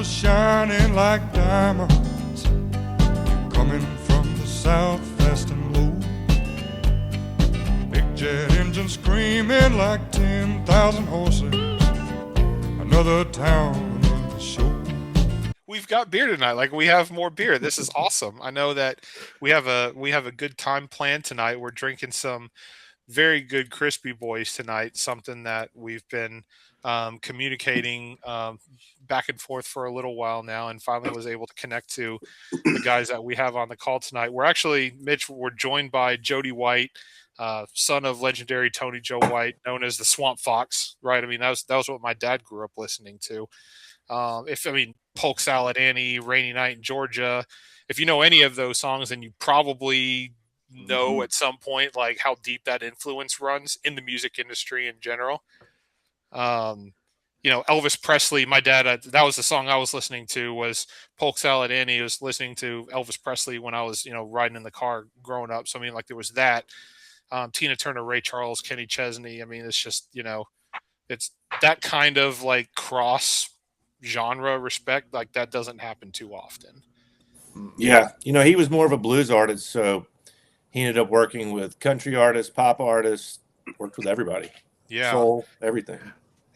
were shining like diamonds, coming from the south fast and low. Big jet engine screaming like 10,000 horses. Another town, another show. We've got beer tonight. Like, we have more beer. This is awesome. I know that we have a good time planned tonight. We're drinking some very good crispy boys tonight. Something that we've been communicating back and forth for a little while now, and finally was able to connect to the guys that we have on the call tonight. We're actually, Mitch, we're joined by Jody White, son of legendary Tony Joe White, known as the Swamp Fox, right? I mean, that was what my dad grew up listening to. Polk Salad Annie, Rainy Night in Georgia. If you know any of those songs, then you probably know at some point like how deep that influence runs in the music industry in general. Elvis Presley, my dad, that was the song I was listening to, was Polk Salad Annie. I was listening to Elvis Presley when I was, riding in the car growing up. So, I mean, like, there was that. Tina Turner, Ray Charles, Kenny Chesney. I mean, it's just, it's that kind of like cross genre respect. Like, that doesn't happen too often. Yeah. He was more of a blues artist. So he ended up working with country artists, pop artists, worked with everybody. Yeah. Soul, everything.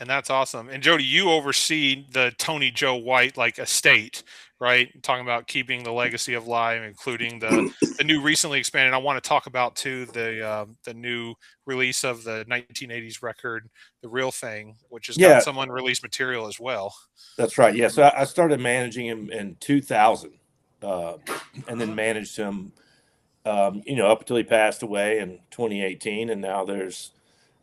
And that's awesome. And Jody, you oversee the Tony Joe White estate, right? Talking about keeping the legacy alive, including the new recently expanded. I want to talk about too the new release of the 1980s record, The Real Thang, which has got some unreleased material as well. That's right. Yeah. So I started managing him in 2000, and then managed him, up until he passed away in 2018, and now there's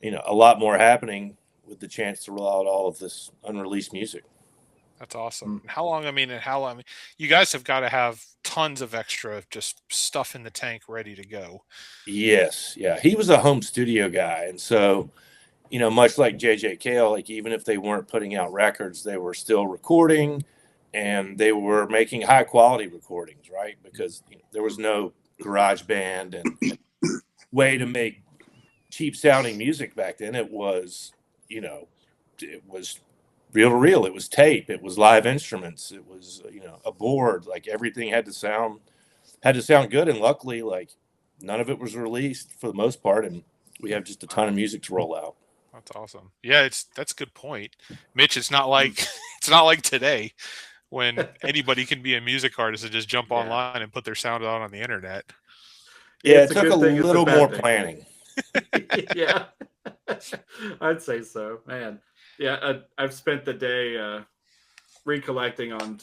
a lot more happening with the chance to roll out all of this unreleased music. That's awesome. How long? You guys have got to have tons of extra just stuff in the tank ready to go. Yes. Yeah. He was a home studio guy. And so, much like JJ Cale, like, even if they weren't putting out records, they were still recording, and they were making high quality recordings, right? Because there was no garage band and way to make cheap sounding music back then. It was, it was reel to reel. It was tape. It was live instruments. It was, a board. Like, everything had to sound good. And luckily, like, none of it was released for the most part, and we have just a ton of music to roll out. That's awesome. Yeah, that's a good point, Mitch. It's not like today when anybody can be a music artist and just jump online and put their sound out on the internet. Yeah, it took a little more planning. Yeah, I'd say so, man. Yeah, I've spent the day recollecting on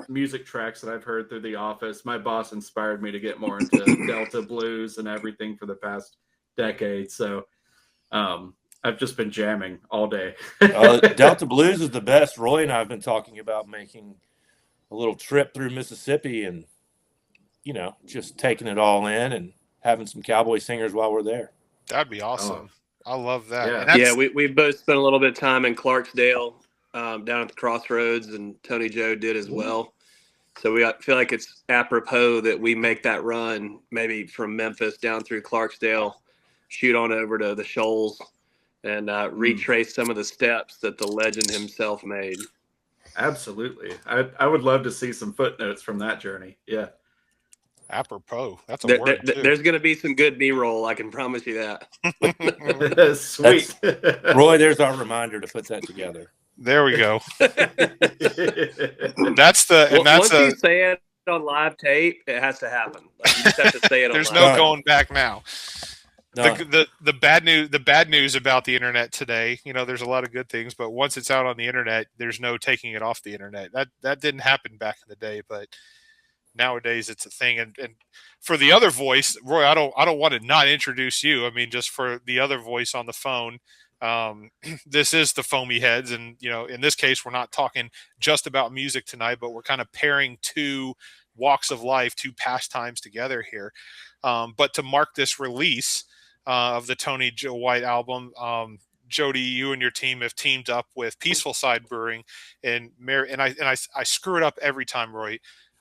music tracks that I've heard through the office. My boss inspired me to get more into Delta blues and everything for the past decade. So I've just been jamming all day. Delta blues is the best. Roy and I have been talking about making a little trip through Mississippi and, just taking it all in and having some cowboy singers while we're there. That'd be awesome. I love that. Yeah, we both spent a little bit of time in Clarksdale, down at the Crossroads, and Tony Joe did as well. So I feel like it's apropos that we make that run, maybe from Memphis down through Clarksdale, shoot on over to the Shoals, and retrace some of the steps that the legend himself made. Absolutely. I would love to see some footnotes from that journey. Yeah. Apropos. That's a word. There's going to be some good B-roll. I can promise you that. Sweet. Roy, there's our reminder to put that together. There we go. Once you say it on live tape, it has to happen. Like, you just have to say it on There's live. no going back now. No. The bad news about the internet today, there's a lot of good things, but once it's out on the internet, there's no taking it off the internet. That didn't happen back in the day, but nowadays it's a thing. And for the other voice, Roy, I don't want to not introduce you. I mean, just for the other voice on the phone, this is the Foamy Heads, and in this case, we're not talking just about music tonight, but we're kind of pairing two walks of life, two pastimes together here. But to mark this release of the Tony Joe White album, Jody, you and your team have teamed up with Peaceful Side Brewing and I screw it up every time, Roy.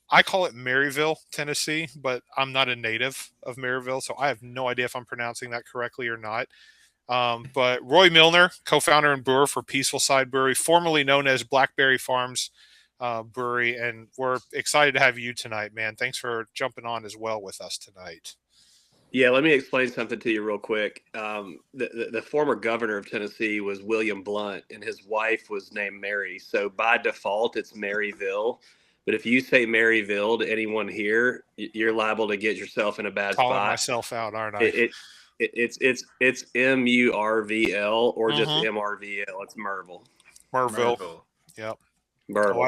I call it Maryville, Tennessee, but I'm not a native of Maryville, so I have no idea if I'm pronouncing that correctly or not. But Roy Milner, co-founder and brewer for Peaceful Side Brewery, formerly known as Blackberry Farms Brewery, and we're excited to have you tonight, man. Thanks for jumping on as well with us tonight. Yeah, let me explain something to you real quick. The former governor of Tennessee was William Blount, and his wife was named Mary. So by default, it's Maryville. But if you say Maryville to anyone here, you're liable to get yourself in a bad Calling spot. myself out, aren't I? It's Murvl or just Mhm. MRVL. It's Merville. Merville. Yep. Merville. Oh,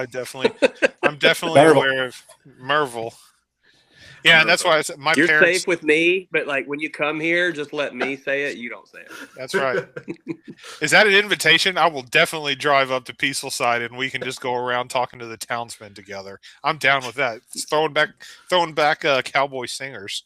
I'm definitely Merville. aware of Merville. Yeah, and that's why I said my You're parents. safe with me, but like when you come here, just let me say it. You don't say it. That's right. Is that an invitation? I will definitely drive up to Peaceful Side, and we can just go around talking to the townsmen together. I'm down with that. It's throwing back Cowboy singers.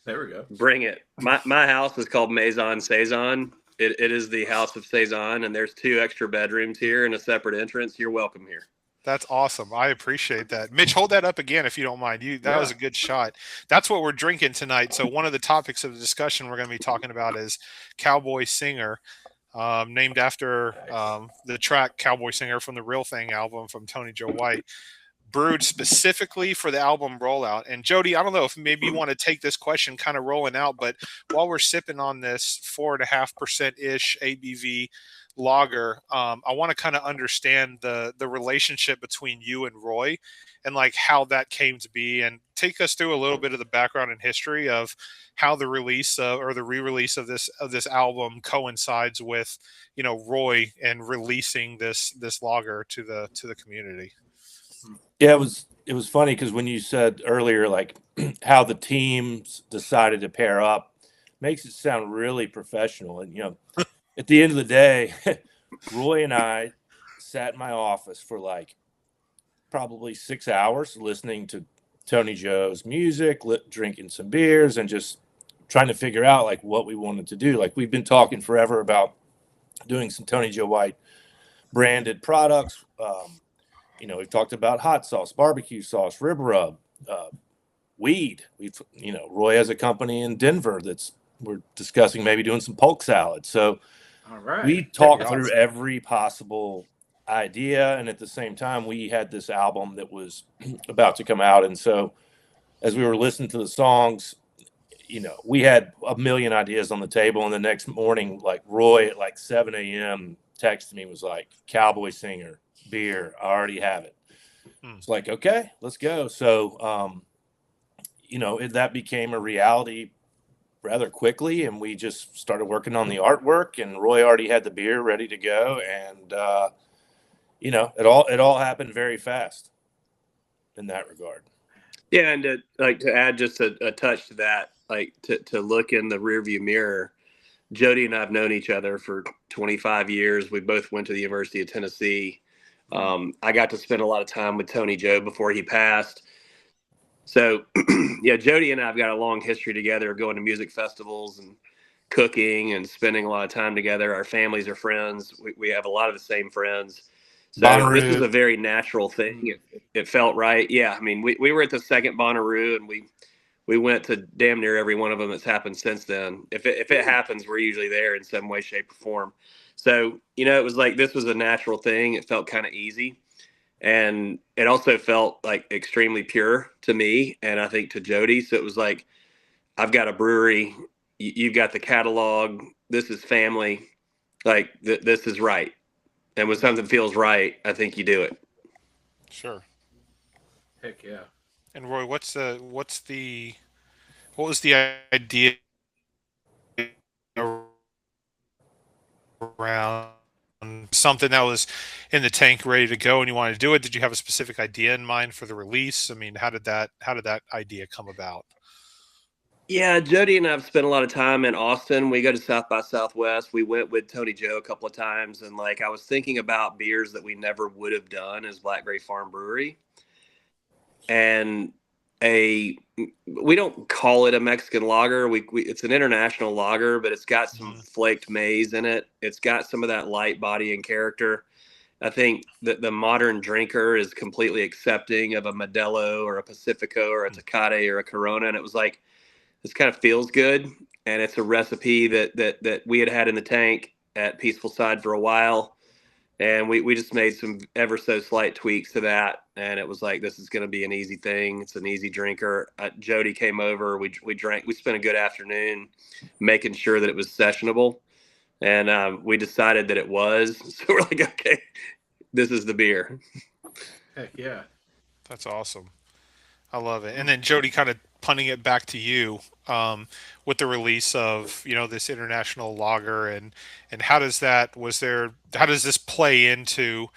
There we go. Bring it. My house is called Maison Saison. It is the house of Saison, and there's 2 extra bedrooms here and a separate entrance. You're welcome here. That's awesome. I appreciate that. Mitch, hold that up again if you don't mind. That was a good shot. That's what we're drinking tonight. So one of the topics of the discussion we're going to be talking about is Cowboy Singer, named after the track Cowboy Singer from the Real Thang album from Tony Joe White, brewed specifically for the album rollout. And Jody, I don't know if maybe you want to take this question kind of rolling out, but while we're sipping on this 4.5%-ish ABV lager, I want to kind of understand the relationship between you and Roy and like how that came to be, and take us through a little bit of the background and history of how the release or the re-release of this album coincides with, you know, Roy and releasing this lager to the community. Yeah, it was funny because when you said earlier, like how the teams decided to pair up, makes it sound really professional. And, you know, at the end of the day, Roy and I sat in my office for like probably 6 hours listening to Tony Joe's music, drinking some beers, and just trying to figure out like what we wanted to do. Like we've been talking forever about doing some Tony Joe White branded products. You know, we've talked about hot sauce, barbecue sauce, rib rub, weed. Roy has a company in Denver we're discussing maybe doing some Polk Salad. So All right. we talked through every possible idea. And at the same time, we had this album that was about to come out. And so as we were listening to the songs, you know, we had a million ideas on the table. And the next morning, like Roy at like 7 a.m. texted me, was like, Cowboy Singer, beer, I already have it. It's like, okay, let's go. So, you know, that became a reality rather quickly, and we just started working on the artwork, and Roy already had the beer ready to go. And, you know, it all happened very fast in that regard. Yeah. And to add just a touch to that, like to look in the rearview mirror, Jody and I have known each other for 25 years. We both went to the University of Tennessee. I got to spend a lot of time with Tony Joe before he passed. So, yeah, Jody and I have got a long history together, going to music festivals and cooking and spending a lot of time together. Our families are friends. We have a lot of the same friends. So Bonnaroo. This is a very natural thing. It felt right. Yeah, I mean, we were at the second Bonnaroo, and we went to damn near every one of them that's happened since then. If it happens, we're usually there in some way, shape, or form. So, you know, it was like this was a natural thing. It felt kind of easy. And it also felt like extremely pure to me, and I think to Jody. So it was like, I've got a brewery. You've got the catalog. This is family. Like, this is right. And when something feels right, I think you do it. Sure. Heck yeah. And Roy, what was the idea around something that was in the tank ready to go and you wanted to do it? Did you have a specific idea in mind for the release? I mean, how did that idea come about? Yeah, Jody and I have spent a lot of time in Austin. We go to South by Southwest. We went with Tony Joe a couple of times, and like I was thinking about beers that we never would have done as Black Gray Farm Brewery. And we don't call it a Mexican lager. It's an international lager, but it's got some flaked maize in it. It's got some of that light body and character. I think that the modern drinker is completely accepting of a Modelo or a Pacifico or a Tecate or a Corona. And it was like, this kind of feels good. And it's a recipe that we had in the tank at Peaceful Side for a while. And we just made some ever so slight tweaks to that. And it was like, this is going to be an easy thing. It's an easy drinker. Jody came over. We drank. We spent a good afternoon making sure that it was sessionable. And we decided that it was. So we're like, okay, this is the beer. Heck yeah. That's awesome. I love it. And then Jody, kind of punting it back to you, with the release of this international lager, and how does this play into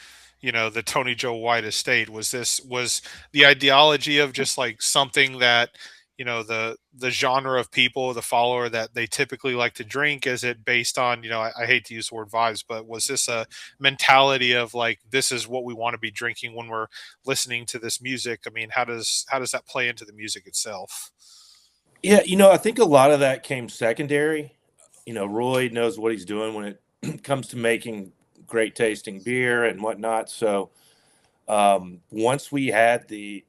the Tony Joe White estate? Was the ideology of just like something that the genre of people, the follower that they typically like to drink? Is it based on I hate to use the word vibes, but was this a mentality of like, this is what we want to be drinking when we're listening to this music? I mean, how does that play into the music itself? Yeah, I think a lot of that came secondary. Roy knows what he's doing when it comes to making great tasting beer and whatnot. So once we had the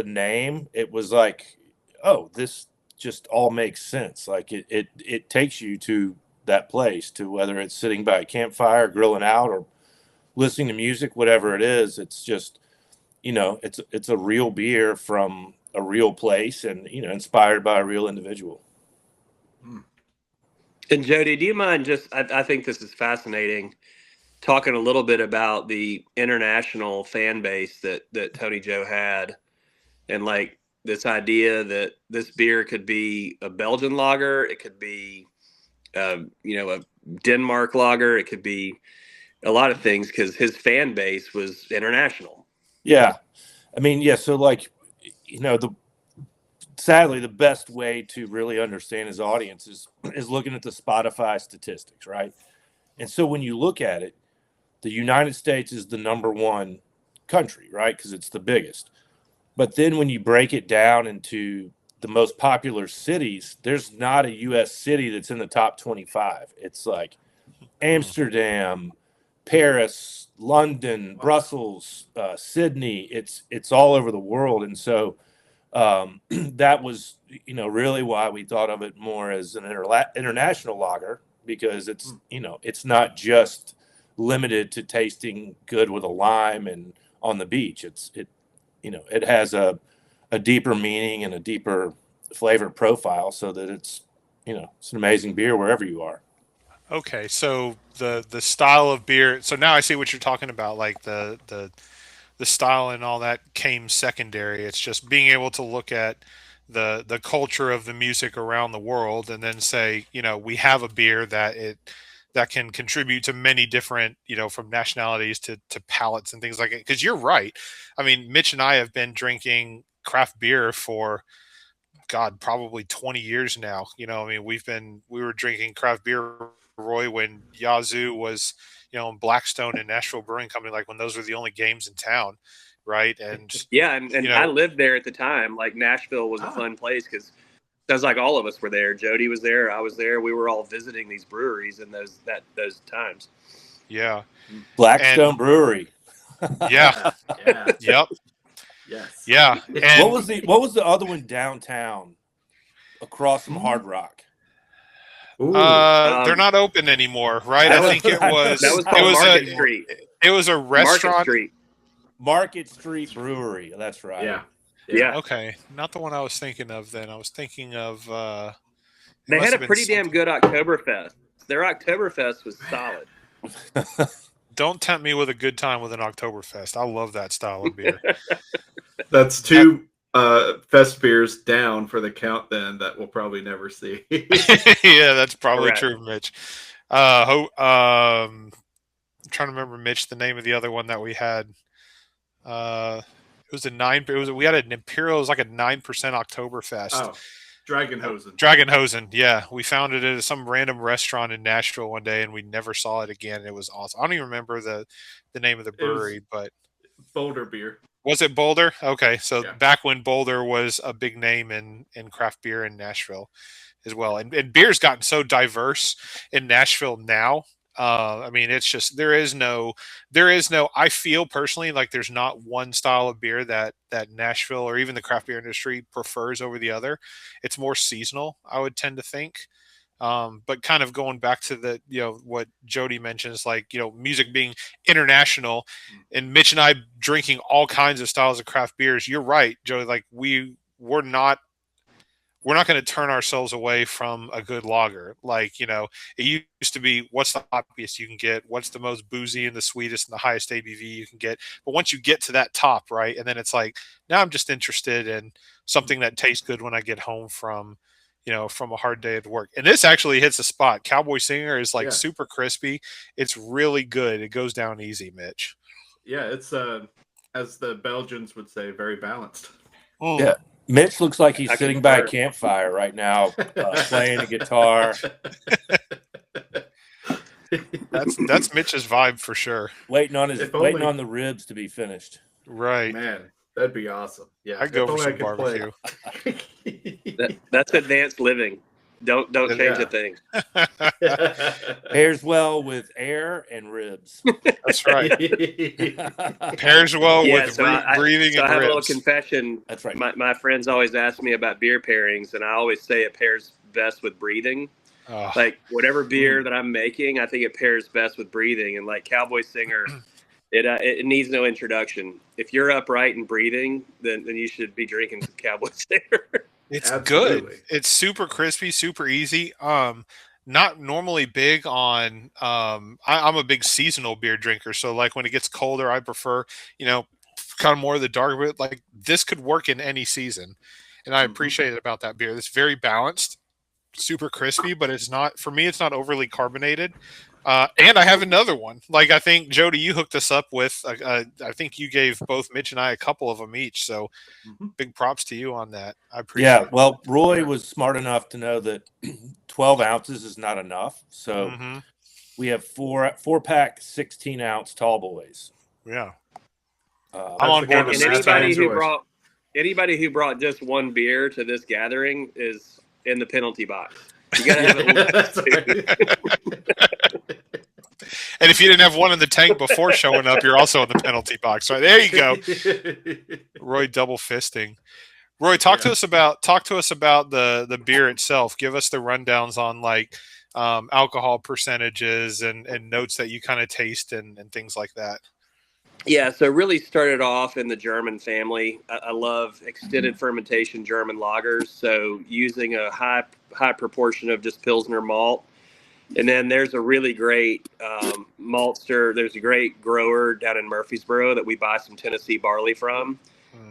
name, it was like, oh, this just all makes sense. Like it takes you to that place, to whether it's sitting by a campfire, grilling out, or listening to music, whatever it is. It's just, it's a real beer from a real place, and inspired by a real individual. And Jody, do you mind I think this is fascinating, talking a little bit about the international fan base that Tony Joe had, and like this idea that this beer could be a Belgian lager, it could be a Denmark lager, it could be a lot of things, because his fan base was international. Yeah, I mean, yeah. So like, sadly, the best way to really understand his audience is looking at the Spotify statistics, right? And so when you look at it, the United States is the number one country, right? Because it's the biggest. But then when you break it down into the most popular cities, there's not a U.S. city that's in the top 25. It's like Amsterdam, Paris, London, Brussels, Sydney. It's all over the world. And so that was, really why we thought of it more as an international lager, because it's, it's not just limited to tasting good with a lime and on the beach. It has a deeper meaning and a deeper flavor profile, so that it's an amazing beer wherever you are. Okay, so the style of beer. So now I see what you're talking about. Like the style and all that came secondary. It's just being able to look at the culture of the music around the world, and then say, we have a beer that can contribute to many different, from nationalities to palates and things like it. Because you're right. I mean, Mitch and I have been drinking craft beer for, God, probably 20 years now. I mean, we were drinking craft beer, Roy, when Yazoo was, in Blackstone and Nashville Brewing Company, like when those were the only games in town. Right. And yeah. And I lived there at the time. Like, Nashville was a fun place, because it was like all of us were there. Jody was there. I was there. We were all visiting these breweries in those times. Yeah. Blackstone Brewery. Yeah. Yeah. Yep. Yes. Yeah. And What was the other one downtown across from Hard Rock? they're not open anymore, right? I think it was Market Street. It was a restaurant. Market Street Brewery. That's right. Yeah. Yeah. Okay, not the one I was thinking of. Then I was thinking of. They had a pretty damn good Oktoberfest. Their Oktoberfest was solid. Don't tempt me with a good time with an Oktoberfest. I love that style of beer. That's two fest beers down for the count then that we'll probably never see. Yeah, that's probably Correct. true, Mitch. I'm trying to remember, Mitch, the name of the other one that we had. It was we had an Imperial. It was like a 9% Oktoberfest. Oh, Dragonhosen. Dragonhosen, yeah. We found it at some random restaurant in Nashville one day, and we never saw it again. It was awesome. I don't even remember the name of the brewery, but Boulder beer. Was it Boulder? Okay, so Yeah. back when Boulder was a big name in craft beer in Nashville as well. And beer's gotten so diverse in Nashville now. I mean, it's just there is no. I feel personally like there's not one style of beer that Nashville or even the craft beer industry prefers over the other. It's more seasonal, I would tend to think. But kind of going back to the, what Jody mentions, like, music being international, and Mitch and I drinking all kinds of styles of craft beers. You're right, Jody. Like we're not going to turn ourselves away from a good lager. Like, it used to be, what's the hoppiest you can get? What's the most boozy and the sweetest and the highest ABV you can get? But once you get to that top, right? And then it's like, now I'm just interested in something that tastes good when I get home from a hard day at work. And this actually hits a spot. Cowboy Singer is like super crispy. It's really good. It goes down easy, Mitch. Yeah, it's as the Belgians would say, very balanced. Yeah. Mitch looks like he's sitting by a campfire right now, playing a guitar. That's Mitch's vibe for sure. Waiting on the ribs to be finished. Right, man, that'd be awesome. Yeah, I'd go for some barbecue. That's advanced living. Don't change a thing. Pairs well with air and ribs. That's right. Pairs well with breathing and I have ribs. a little confession. That's right. My friends always ask me about beer pairings, and I always say it pairs best with breathing. Oh. Like whatever beer that I'm making, I think it pairs best with breathing. And like Cowboy Singer, it needs no introduction. If you're upright and breathing, then you should be drinking some Cowboy Singer. It's Absolutely. good. It's super crispy, super easy. Not normally big on. I'm a big seasonal beer drinker, so like when it gets colder, I prefer kind of more of the dark bit. Like this could work in any season, and I appreciate it about that beer. It's very balanced, super crispy, but it's not for me. It's not overly carbonated. And I have another one. Like I think Jody, you hooked us up with. I think you gave both Mitch and I a couple of them each. So big props to you on that. I appreciate it. Well, Roy was smart enough to know that 12 ounces is not enough. So we have four pack 16-ounce tall boys. Yeah, I'm on board with that. Anybody who brought just one beer to this gathering is in the penalty box. You gotta have And if you didn't have one in the tank before showing up, you're also in the penalty box. Right there, you go. Roy double fisting. Roy, talk to us about the beer itself. Give us the rundowns on like alcohol percentages and notes that you kind of taste and things like that. Yeah, so really started off in the German family. I love extended fermentation German lagers, so using a high proportion of just Pilsner malt. And then there's a really great maltster. There's a great grower down in Murfreesboro that we buy some Tennessee barley from.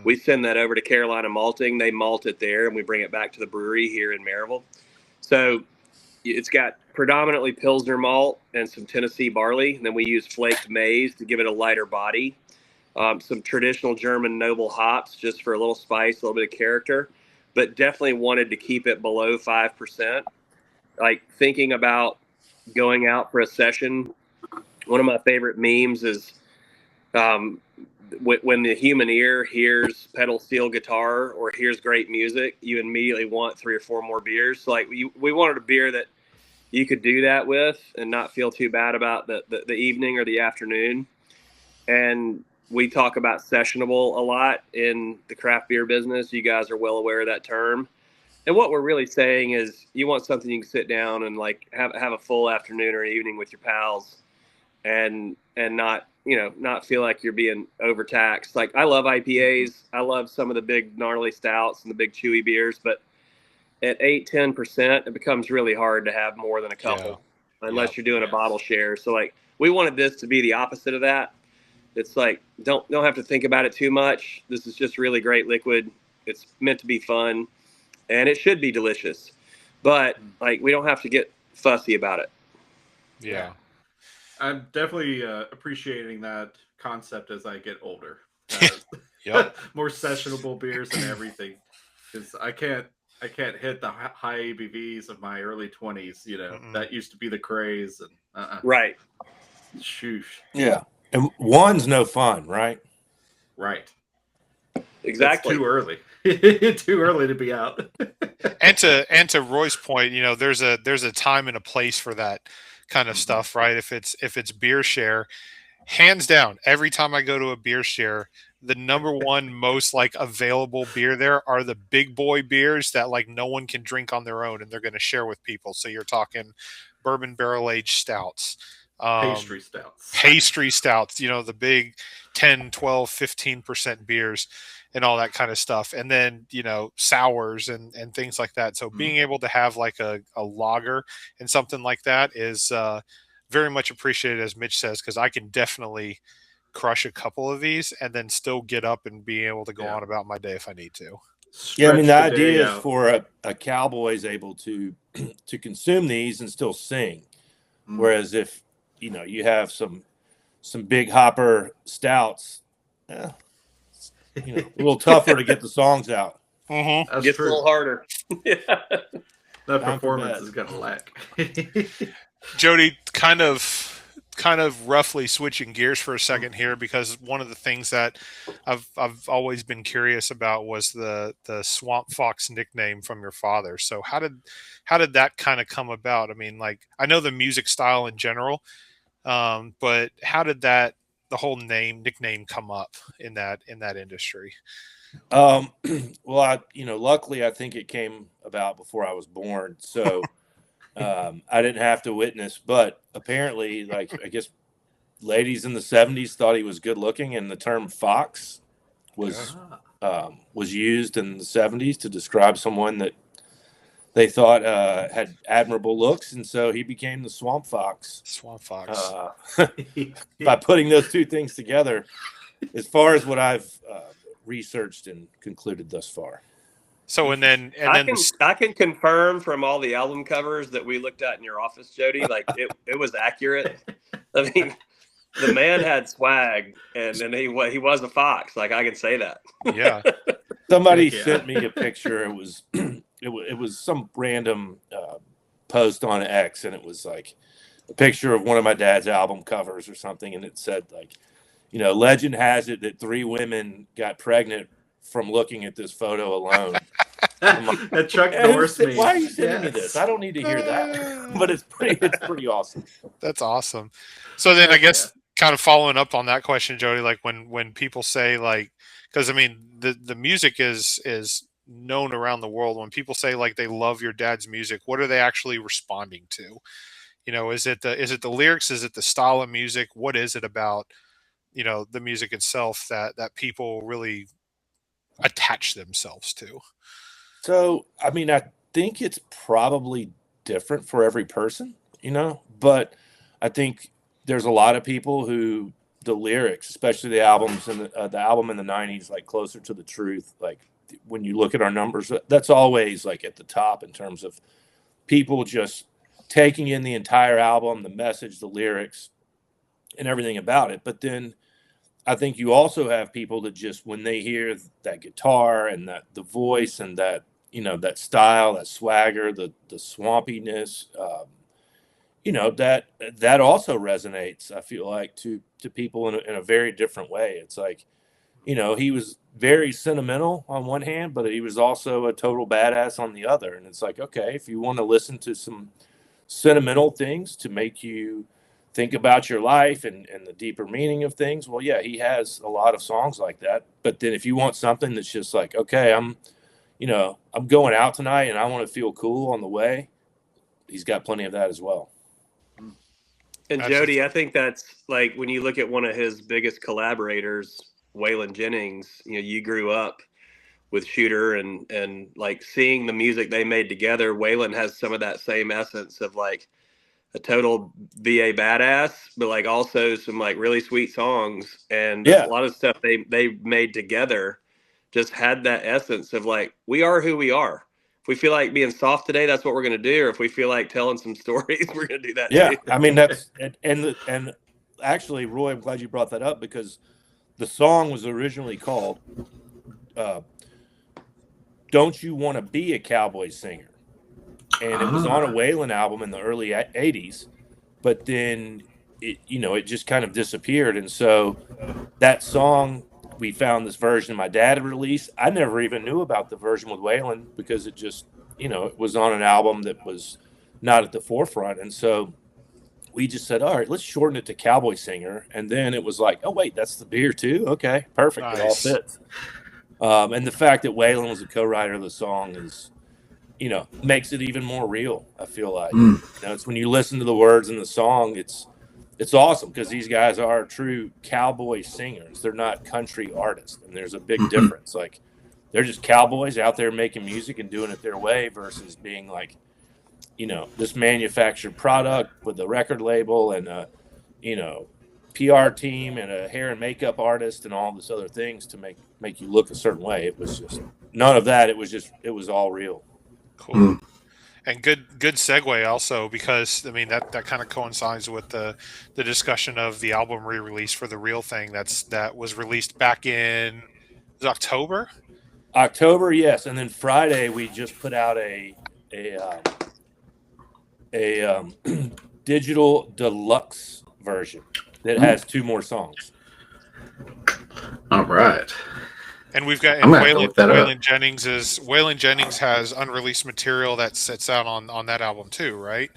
We send that over to Carolina Malting. They malt it there, and we bring it back to the brewery here in Maryville. So it's got predominantly Pilsner malt and some Tennessee barley. And then we use flaked maize to give it a lighter body. Some traditional German noble hops just for a little spice, a little bit of character. But definitely wanted to keep it below 5%. Like thinking about going out for a session, one of my favorite memes is when the human ear hears pedal steel guitar or hears great music, you immediately want 3 or 4 more beers. So like we wanted a beer that you could do that with and not feel too bad about the evening or the afternoon. And we talk about sessionable a lot in the craft beer business. You guys are well aware of that term. And what we're really saying is you want something you can sit down and like have a full afternoon or evening with your pals and not feel like you're being overtaxed. Like I love IPAs. I love some of the big gnarly stouts and the big chewy beers, but at 8-10%, it becomes really hard to have more than a couple unless you're doing a bottle share. So like we wanted this to be the opposite of that. It's like, don't have to think about it too much. This is just really great liquid. It's meant to be fun and it should be delicious, but like, we don't have to get fussy about it. Yeah. I'm definitely appreciating that concept as I get older. More sessionable beers and everything. Because I can't hit the high ABVs of my early 20s. That used to be the craze. And Right. Shoosh. Yeah. And one's no fun, right? Right. Exactly. It's too early. Too early to be out. And to Roy's point, there's a time and a place for that kind of stuff, right? If it's beer share, hands down, every time I go to a beer share, the number one most like available beer there are the big boy beers that like no one can drink on their own and they're going to share with people. So you're talking bourbon barrel aged stouts, Pastry stouts. the big 10, 12, 15% beers and all that kind of stuff. And then, sours and things like that. So being able to have like a lager and something like that is very much appreciated, as Mitch says, because I can definitely crush a couple of these and then still get up and be able to go on about my day if I need to. Yeah, I mean, the idea is for a cowboy is able to consume these and still sing. Whereas if, you have some big hopper stouts, a little tougher to get the songs out. Mm-hmm. Gets a little harder. The performance is going to lack. Jody, kind of roughly switching gears for a second here, because one of the things that I've always been curious about was the Swamp Fox nickname from your father. So how did that kind of come about? I mean, like, I know the music style in general, but how did the whole nickname come up in that industry? Well, luckily I think it came about before I was born. So I didn't have to witness, but apparently, like, I guess ladies in the 70s thought he was good looking, and the term fox was used in the 70s to describe someone that they thought had admirable looks, and so he became the Swamp Fox. Swamp Fox. By putting those two things together, as far as what I've researched and concluded thus far. So I can confirm from all the album covers that we looked at in your office, Jody, like it was accurate. I mean, the man had swag, and he was a fox. Like, I can say that. Yeah. Somebody sent me a picture. It was it was some random post on X, and it was like a picture of one of my dad's album covers or something, and it said, like, legend has it that 3 women got pregnant from looking at this photo alone. That Chuck Norris me. Why are you sending me this? I don't need to hear that. But it's pretty awesome. That's awesome. So then I guess kind of following up on that question, Jody, like when people say, like, because I mean the music is known around the world. When people say like they love your dad's music, what are they actually responding to? Is it the lyrics? Is it the style of music? What is it about the music itself that people really attach themselves to? So, I mean, I think it's probably different for every person, but I think there's a lot of people who the lyrics, especially the albums and the album in the 90s, like Closer to the Truth, like when you look at our numbers, that's always like at the top in terms of people just taking in the entire album, the message, the lyrics, and everything about it. But then I think you also have people that just, when they hear that guitar and that the voice and that, that style, that swagger, the swampiness, that also resonates, I feel like, to people in a very different way. It's like, he was very sentimental on one hand, but he was also a total badass on the other. And it's like, okay, if you want to listen to some sentimental things to make you think about your life and the deeper meaning of things, well, yeah, he has a lot of songs like that. But then if you want something that's just like, okay, I'm going out tonight and I want to feel cool on the way, he's got plenty of that as well. And Jody, I think that's like when you look at one of his biggest collaborators, Waylon Jennings, you grew up with Shooter and like seeing the music they made together. Waylon has some of that same essence of like a total VA badass, but like also some like really sweet songs, and a lot of stuff they made together just had that essence of like, we are who we are. If we feel like being soft today, that's what we're going to do. Or if we feel like telling some stories, we're going to do that. Yeah. Too. I mean, that's, and actually, Roy, I'm glad you brought that up, because the song was originally called Don't You Want to Be a Cowboy Singer? And it was on a Waylon album in the early 80s, but then it just kind of disappeared. And so that song, we found this version my dad had released. I never even knew about the version with Waylon because it just, it was on an album that was not at the forefront. And so we just said, all right, let's shorten it to Cowboy Singer. And then it was like, oh, wait, that's the beer too? Okay, perfect. It all Nice. fits. And the fact that Waylon was a co-writer of the song is, makes it even more real, I feel like. It's when you listen to the words in the song, it's awesome because these guys are true cowboy singers. They're not country artists. And there's a big difference. Like, they're just cowboys out there making music and doing it their way versus being like, this manufactured product with a record label and a, PR team and a hair and makeup artist and all this other things to make you look a certain way. It was just none of that. It was all real. Cool. And good segue also, because I mean that kind of coincides with the discussion of the album re-release for the Real Thang that was released back in October. October, yes, and then Friday we just put out a digital deluxe version that has 2 more songs. All right. And we've got Waylon Jennings has unreleased material that sits out on that album too, right?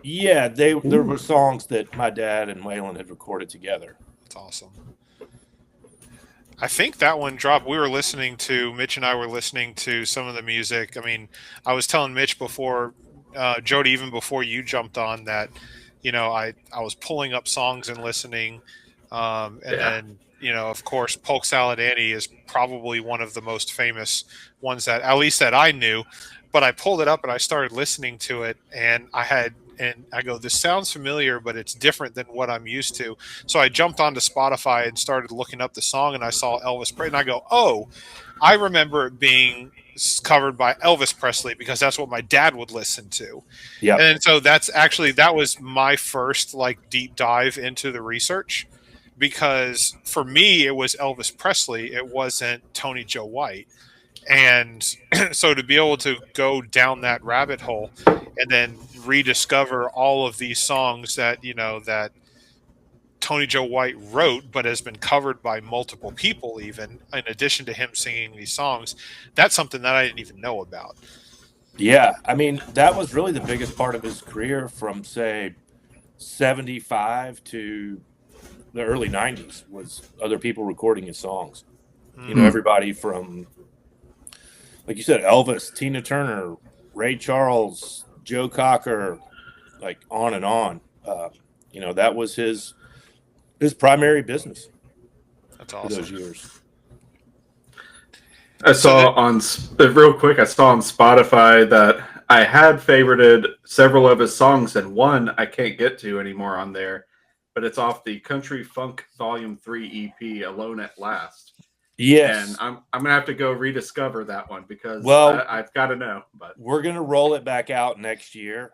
Yeah, there were songs that my dad and Waylon had recorded together. That's awesome. I think that one dropped. Mitch and I were listening to some of the music. I mean, I was telling Mitch before, Jody, even before you jumped on, that, I was pulling up songs and listening. Then, of course, Polk Salad Annie is probably one of the most famous ones that, at least that I knew. But I pulled it up and I started listening to it, and I go, this sounds familiar, but it's different than what I'm used to. So I jumped onto Spotify and started looking up the song, and I saw Elvis Presley, and I go, oh, I remember it being covered by Elvis Presley because that's what my dad would listen to. Yeah. And so that was my first deep dive into the research, because for me it was Elvis Presley. It wasn't Tony Joe White. And so to be able to go down that rabbit hole and then rediscover all of these songs that, that Tony Joe White wrote, but has been covered by multiple people, even in addition to him singing these songs, that's something that I didn't even know about. Yeah. I mean, that was really the biggest part of his career from, say, 75 to the early 90s was other people recording his songs. Everybody from, like you said, Elvis, Tina Turner, Ray Charles, Joe Cocker, on and on. That was his primary business. That's awesome. For those years. I saw on Spotify that I had favorited several of his songs, and one I can't get to anymore on there, but it's off the Country Funk Volume 3 EP, Alone at Last. Yes. And I'm gonna have to go rediscover that one because I've got to know. But we're gonna roll it back out next year.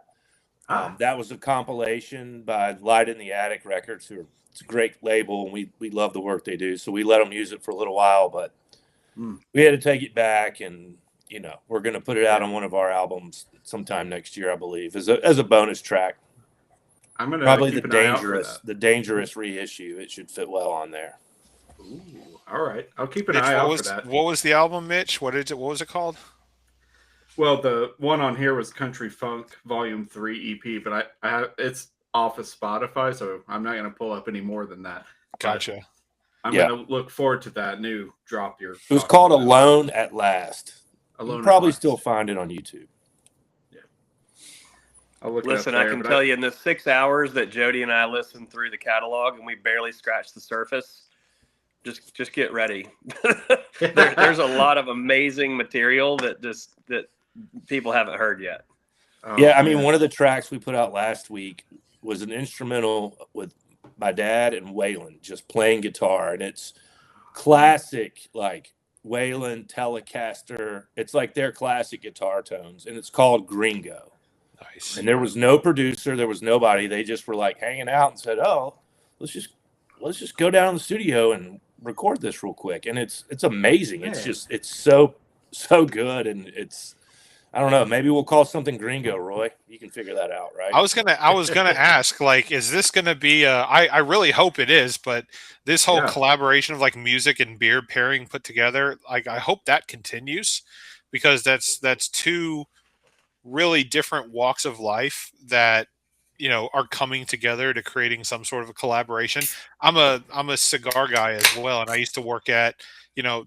That was a compilation by Light in the Attic Records, it's a great label, and we love the work they do. So we let them use it for a little while, but we had to take it back, and we're gonna put it out on one of our albums sometime next year, I believe, as a bonus track. I'm gonna probably keep the dangerous reissue. It should fit well on there. Ooh, all right, I'll keep an eye out for that. What was the album, Mitch? What was it called? Well, the one on here was Country Funk Volume 3 EP, but I have it's off of Spotify, so I'm not going to pull up any more than that. Gotcha. I'm going to look forward to that new drop. It was called Alone at Last. Alone. You probably still find it on YouTube. Yeah. I'll look. Listen, I can tell you in the 6 hours that Jody and I listened through the catalog, and we barely scratched the surface. Just get ready. There's a lot of amazing material that people haven't heard yet. I mean, one of the tracks we put out last week was an instrumental with my dad and Waylon just playing guitar, and it's classic, Waylon Telecaster. It's their classic guitar tones, and it's called Gringo. Nice. And there was no producer, there was nobody. They just were hanging out and said, "Oh, let's just go down to the studio and record this real quick." And it's amazing. Yeah. It's so good, and I don't know, maybe we'll call something Gringo. Roy, you can figure that out, right? I was gonna ask, is this gonna be I really hope it is, but this whole collaboration of music and beer pairing put together, I hope that continues, because that's two really different walks of life that are coming together to creating some sort of a collaboration. I'm a cigar guy as well, and I used to work at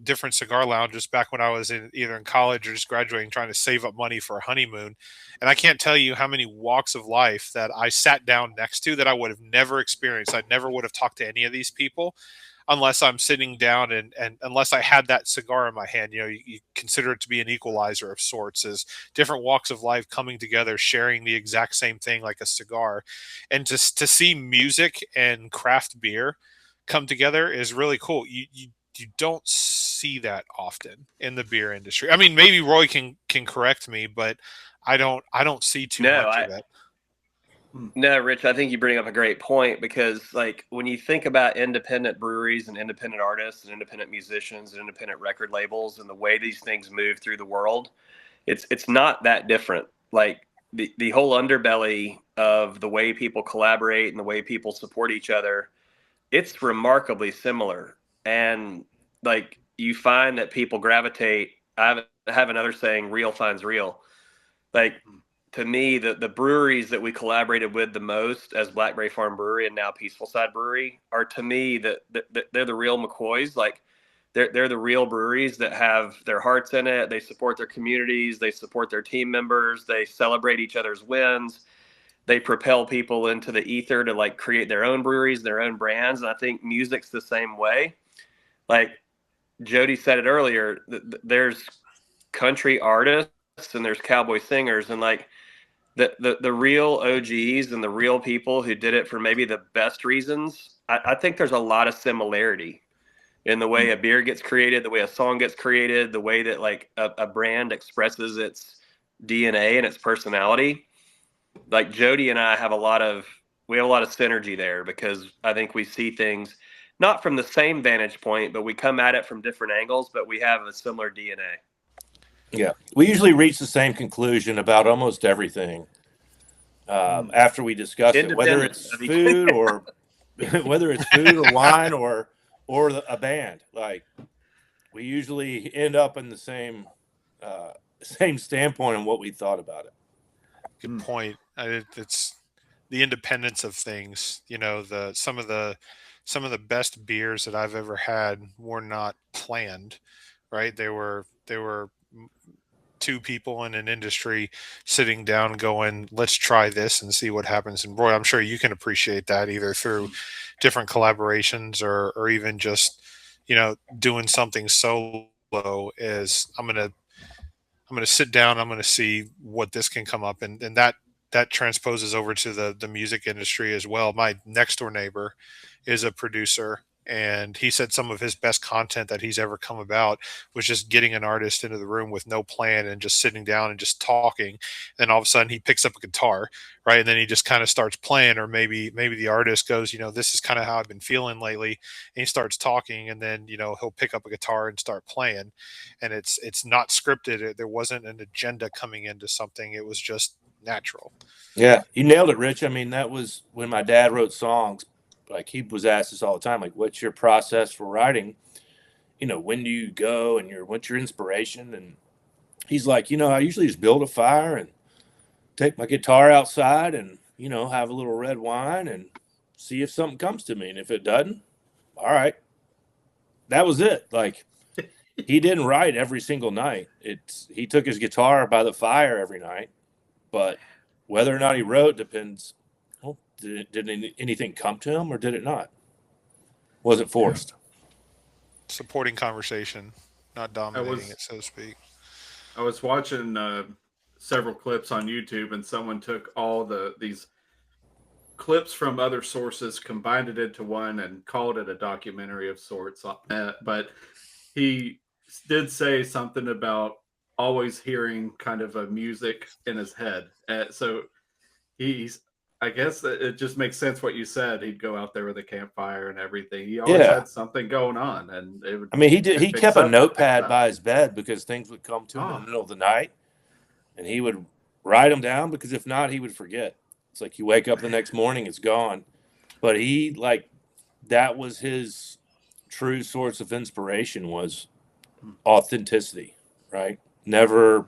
different cigar lounges back when I was either in college or just graduating, trying to save up money for a honeymoon. And I can't tell you how many walks of life that I sat down next to that I would have never experienced. I never would have talked to any of these people unless I'm sitting down and unless I had that cigar in my hand. You consider it to be an equalizer of sorts, as different walks of life coming together, sharing the exact same thing like a cigar. And just to see music and craft beer come together is really cool. You don't see that often in the beer industry. I mean, maybe Roy can correct me, but I don't see too much of that. No, Rich, I think you bring up a great point, because like when you think about independent breweries and independent artists and independent musicians and independent record labels and the way these things move through the world, it's not that different. Like the whole underbelly of the way people collaborate and the way people support each other, it's remarkably similar. And like you find that people gravitate. I have another saying, real finds real. Like, to me, the breweries that we collaborated with the most as Blackberry Farm Brewery and now Peaceful Side Brewery are, to me, they're the real McCoys. Like they're the real breweries that have their hearts in it. They support their communities. They support their team members. They celebrate each other's wins. They propel people into the ether to like create their own breweries, their own brands. And I think music's the same way. Like Jody said it earlier, there's country artists and there's cowboy singers, and like the real OGs and the real people who did it for maybe the best reasons. I think there's a lot of similarity in the way a beer gets created, the way a song gets created, the way that like a brand expresses its DNA and its personality. Like Jody and I have a lot of synergy there, because I think we see things not from the same vantage point, but we come at it from different angles, but we have a similar DNA. Yeah, we usually reach the same conclusion about almost everything after we discuss it, whether it's food or wine or a band. Like we usually end up in the same standpoint on what we thought about it. Good point. It's the independence of things. Some of the best beers that I've ever had were not planned, right? They were two people in an industry sitting down going, let's try this and see what happens. And Roy, I'm sure you can appreciate that either through different collaborations or even just, doing something solo. Is I'm going to sit down, I'm going to see what this can come up. And that transposes over to the music industry as well. My next door neighbor is a producer, and he said some of his best content that he's ever come about was just getting an artist into the room with no plan and just sitting down and just talking. And all of a sudden he picks up a guitar, right? And then he just kind of starts playing, or maybe the artist goes, this is kind of how I've been feeling lately. And he starts talking, and then, he'll pick up a guitar and start playing. And it's not scripted. There wasn't an agenda coming into something. It was just natural. Yeah, you nailed it, Rich. I mean, that was when my dad wrote songs. Like he was asked this all the time, like, what's your process for writing? When do you go and what's your inspiration? And he's like, I usually just build a fire and take my guitar outside and, have a little red wine and see if something comes to me. And if it doesn't, all right. That was it. Like he didn't write every single night. He took his guitar by the fire every night, but whether or not he wrote depends. Well, did anything come to him or did it not? Was it forced? Supporting conversation, not dominating it, so to speak. I was watching several clips on YouTube, and someone took all these clips from other sources, combined it into one, and called it a documentary of sorts. But he did say something about always hearing kind of a music in his head. So I guess it just makes sense what you said. He'd go out there with a campfire and everything. He always had something going on, and it would. I mean, he kept a notepad by his bed because things would come to him in the middle of the night, and he would write them down, because if not, he would forget. It's like you wake up the next morning, it's gone. But that was his true source of inspiration, was authenticity, right? Never.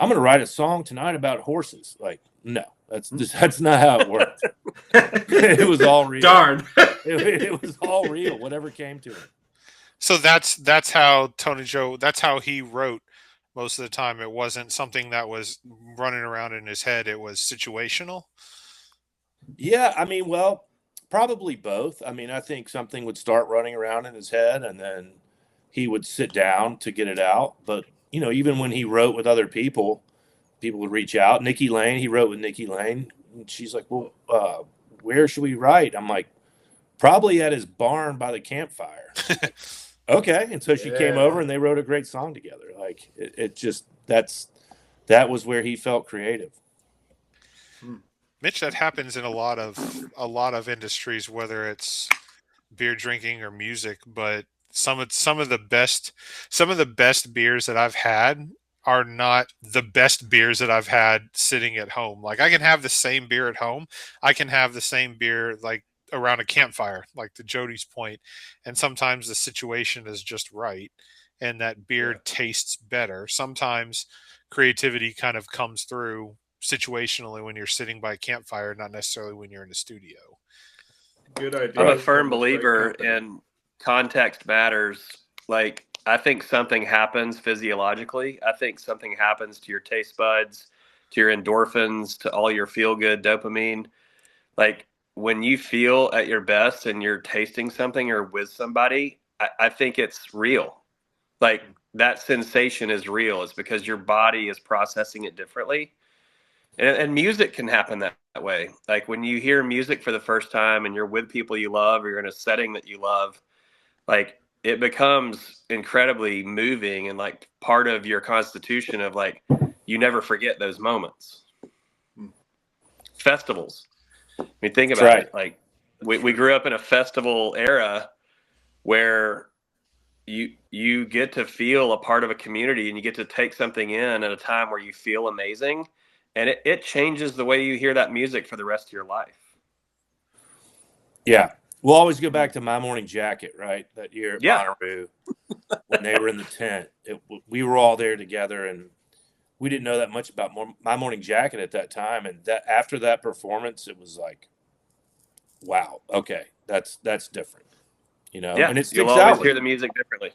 I'm going to write a song tonight about horses. Like, no, that's not how it worked. It was all real. Darn. It was all real, whatever came to him. So that's how Tony Joe, that's how he wrote most of the time. It wasn't something that was running around in his head. It was situational. Yeah, I mean, well, probably both. I mean, I think something would start running around in his head and then he would sit down to get it out. But, even when he wrote with other people would reach out. Nikki Lane, he wrote with Nikki Lane. And she's like, well, where should we write? I'm like, probably at his barn by the campfire. Okay. And so she came over and they wrote a great song together. Like it just, that was where he felt creative. Mitch, that happens in a lot of industries, whether it's beer drinking or music, but some of the best beers that I've had are not the best beers that I've had sitting at home. Like I can have the same beer at home. I can have the same beer like around a campfire, like to Jody's point. And sometimes the situation is just right. And that beer tastes better. Sometimes creativity kind of comes through situationally when you're sitting by a campfire, not necessarily when you're in the studio. Good idea. I'm a firm believer in context matters. Like, I think something happens physiologically. I think something happens to your taste buds, to your endorphins, to all your feel-good dopamine. Like, when you feel at your best and you're tasting something or with somebody, I think it's real. Like, that sensation is real. It's because your body is processing it differently. And music can happen that way. Like, when you hear music for the first time and you're with people you love or you're in a setting that you love, like, it becomes incredibly moving and like part of your constitution of like, you never forget those moments. Festivals. I mean, think about it. Like we grew up in a festival era where you get to feel a part of a community and you get to take something in at a time where you feel amazing. And it changes the way you hear that music for the rest of your life. Yeah. We'll always go back to My Morning Jacket, right? That year at Bonnaroo, when they were in the tent. We were all there together, and we didn't know that much about My Morning Jacket at that time. And that after that performance, it was like, wow, okay, that's different, Yeah, and it sticks you'll always out hear the music differently.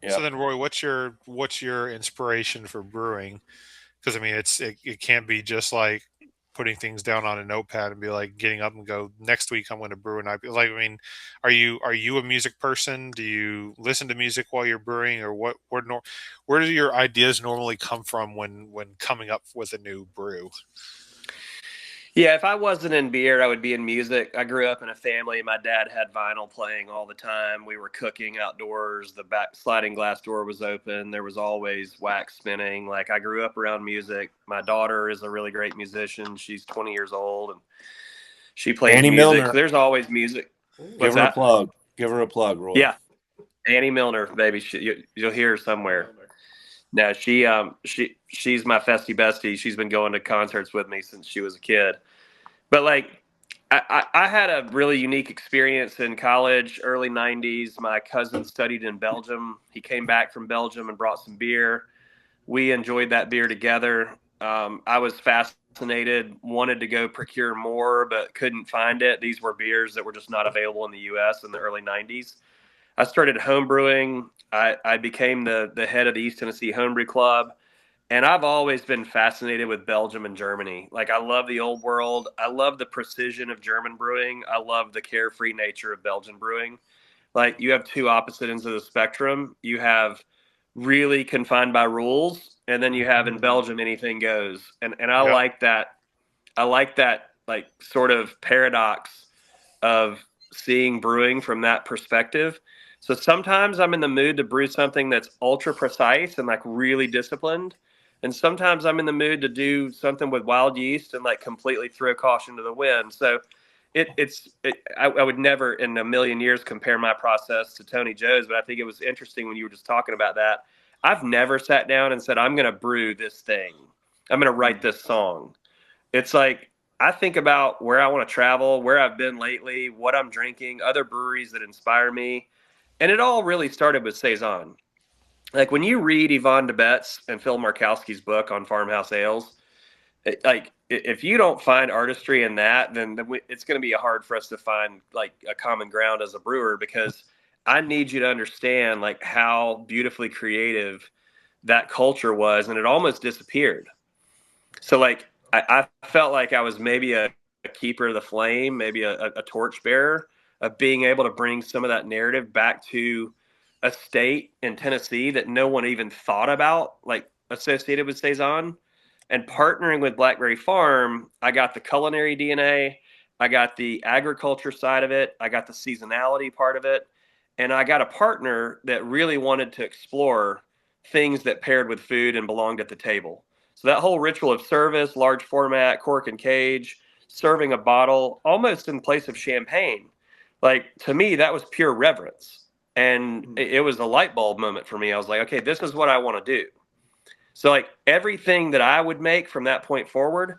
Yeah. So then, Roy, what's your inspiration for brewing? Because I mean, it can't be just like putting things down on a notepad and be like getting up and go, next week I'm going to brew an IPA. Like, I mean, are you a music person? Do you listen to music while you're brewing, or where do your ideas normally come from when coming up with a new brew? Yeah, if I wasn't in beer, I would be in music. I grew up in a family. My dad had vinyl playing all the time. We were cooking outdoors. The back sliding glass door was open. There was always wax spinning. Like, I grew up around music. My daughter is a really great musician. She's 20 years old and she plays Annie music. Milner. So there's always music. Give her a plug. Give her a plug, Roy. Yeah, Annie Milner, baby. You'll hear her somewhere. No, she's my festy bestie. She's been going to concerts with me since she was a kid. But like, I had a really unique experience in college, early 90s. My cousin studied in Belgium. He came back from Belgium and brought some beer. We enjoyed that beer together. I was fascinated, wanted to go procure more, but couldn't find it. These were beers that were just not available in the U.S. in the early 90s. I started homebrewing. I became the head of the East Tennessee Homebrew Club. And I've always been fascinated with Belgium and Germany. Like, I love the old world. I love the precision of German brewing. I love the carefree nature of Belgian brewing. Like, you have two opposite ends of the spectrum. You have really confined by rules, and then you have in Belgium anything goes. And I like that. I like that, like, sort of paradox of seeing brewing from that perspective. So sometimes I'm in the mood to brew something that's ultra precise and like really disciplined. And sometimes I'm in the mood to do something with wild yeast and like completely throw caution to the wind. So I would never in a million years compare my process to Tony Joe's, but I think it was interesting when you were just talking about that. I've never sat down and said, I'm going to brew this thing. I'm going to write this song. It's like, I think about where I want to travel, where I've been lately, what I'm drinking, other breweries that inspire me. And it all really started with Saison. like when you read Yvonne DeBette's and Phil Markowski's book on farmhouse ales, if you don't find artistry in that, then it's going to be hard for us to find like a common ground as a brewer, because I need you to understand like how beautifully creative that culture was, and it almost disappeared. So like I felt like I was maybe a keeper of the flame, maybe a torchbearer of being able to bring some of that narrative back to a state in Tennessee that no one even thought about, like associated with Saison. And partnering with Blackberry Farm, I got the culinary DNA, I got the agriculture side of it, I got the seasonality part of it, and I got a partner that really wanted to explore things that paired with food and belonged at the table. So that whole ritual of service, large format, cork and cage, serving a bottle almost in place of champagne, like to me, that was pure reverence. And it was a light bulb moment for me. I was like, okay, this is what I want to do. So like everything that I would make from that point forward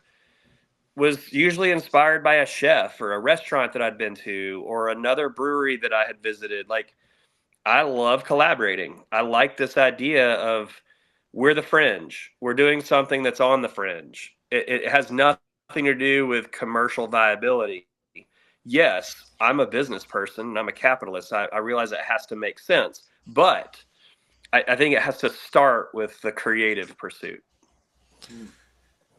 was usually inspired by a chef or a restaurant that I'd been to or another brewery that I had visited. Like I love collaborating. I like this idea of we're the fringe. We're doing something that's on the fringe. It has nothing to do with commercial viability. Yes, I'm a business person and I'm a capitalist. I realize it has to make sense, but I think it has to start with the creative pursuit.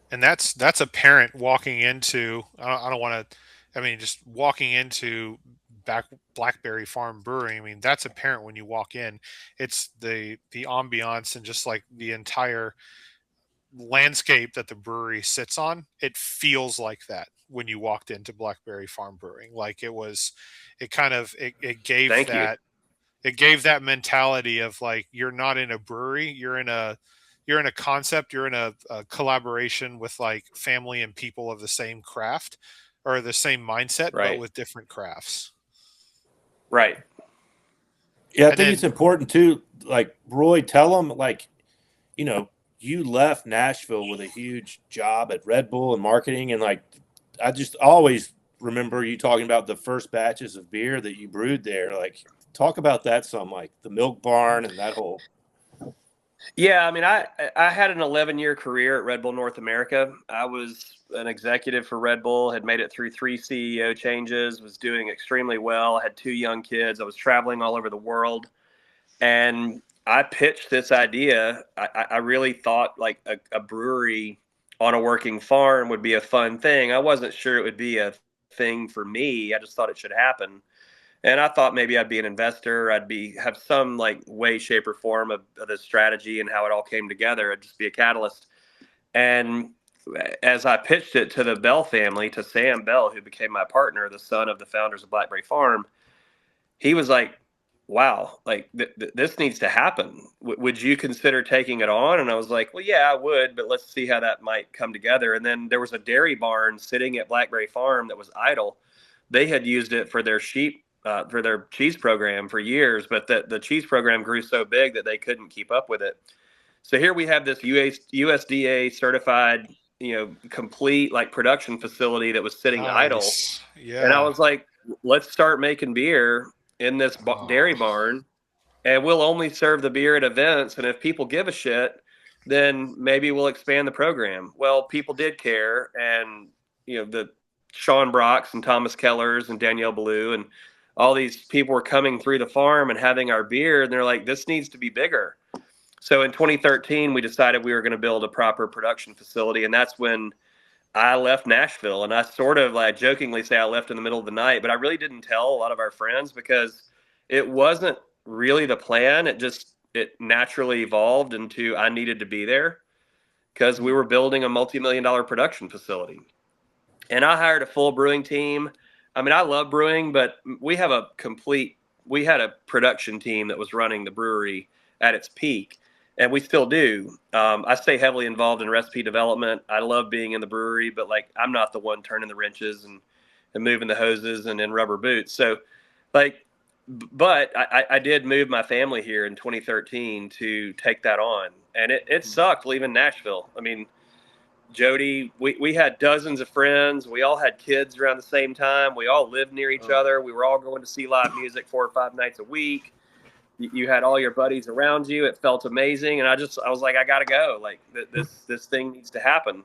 And that's apparent walking into, I don't want to, I mean, just walking into Blackberry Farm Brewery. I mean, that's apparent when you walk in. It's the ambiance and just like the entire landscape that the brewery sits on. It feels like that when you walked into Blackberry Farm Brewing. Like it gave Thank you. that, it gave that mentality of like, you're not in a brewery, you're in a concept, you're in a collaboration with like family and people of the same craft or the same mindset, Right. but with different crafts. Right. Yeah, I And think then- it's important too. Like Roy, tell them like, you left Nashville with a huge job at Red Bull and marketing, and like I just always remember you talking about the first batches of beer that you brewed there. Like, talk about that some, like the milk barn and that whole. Yeah, I mean, I had an 11-year career at Red Bull North America. I was an executive for Red Bull, had made it through 3 CEO changes, was doing extremely well, had 2 young kids. I was traveling all over the world. And I pitched this idea. I really thought like a brewery on a working farm would be a fun thing. I wasn't sure it would be a thing for me. I just thought it should happen. And I thought maybe I'd be an investor. Have some like way, shape, or form of the strategy and how it all came together. I'd just be a catalyst. And as I pitched it to the Bell family, to Sam Bell, who became my partner, the son of the founders of Blackberry Farm, he was like, wow, like this needs to happen. Would you consider taking it on? And I was like, well, yeah, I would, but let's see how that might come together. And then there was a dairy barn sitting at Blackberry Farm that was idle. They had used it for their sheep, for their cheese program for years, but the cheese program grew so big that they couldn't keep up with it. So here we have this USDA certified, complete like production facility that was sitting idle. Yeah. And I was like, let's start making beer in this dairy barn, and we'll only serve the beer at events. And if people give a shit, then maybe we'll expand the program. Well, people did care. And, the Sean Brocks and Thomas Kellers and Danielle Ballou and all these people were coming through the farm and having our beer. And they're like, this needs to be bigger. So in 2013, we decided we were going to build a proper production facility. And that's when I left Nashville. And I sort of like jokingly say I left in the middle of the night, but I really didn't tell a lot of our friends because it wasn't really the plan. It naturally evolved into I needed to be there because we were building a multi-million-dollar production facility. And I hired a full brewing team. I mean, I love brewing, but we had a production team that was running the brewery at its peak. And we still do. I stay heavily involved in recipe development. I love being in the brewery, but like I'm not the one turning the wrenches and moving the hoses and in rubber boots. So but I did move my family here in 2013 to take that on. And it sucked leaving Nashville. I mean, Jody, we had dozens of friends. We all had kids around the same time. We all lived near each other. We were all going to see live music 4 or 5 nights a week. You had all your buddies around you. It felt amazing. And I was like, I got to go. Like this thing needs to happen.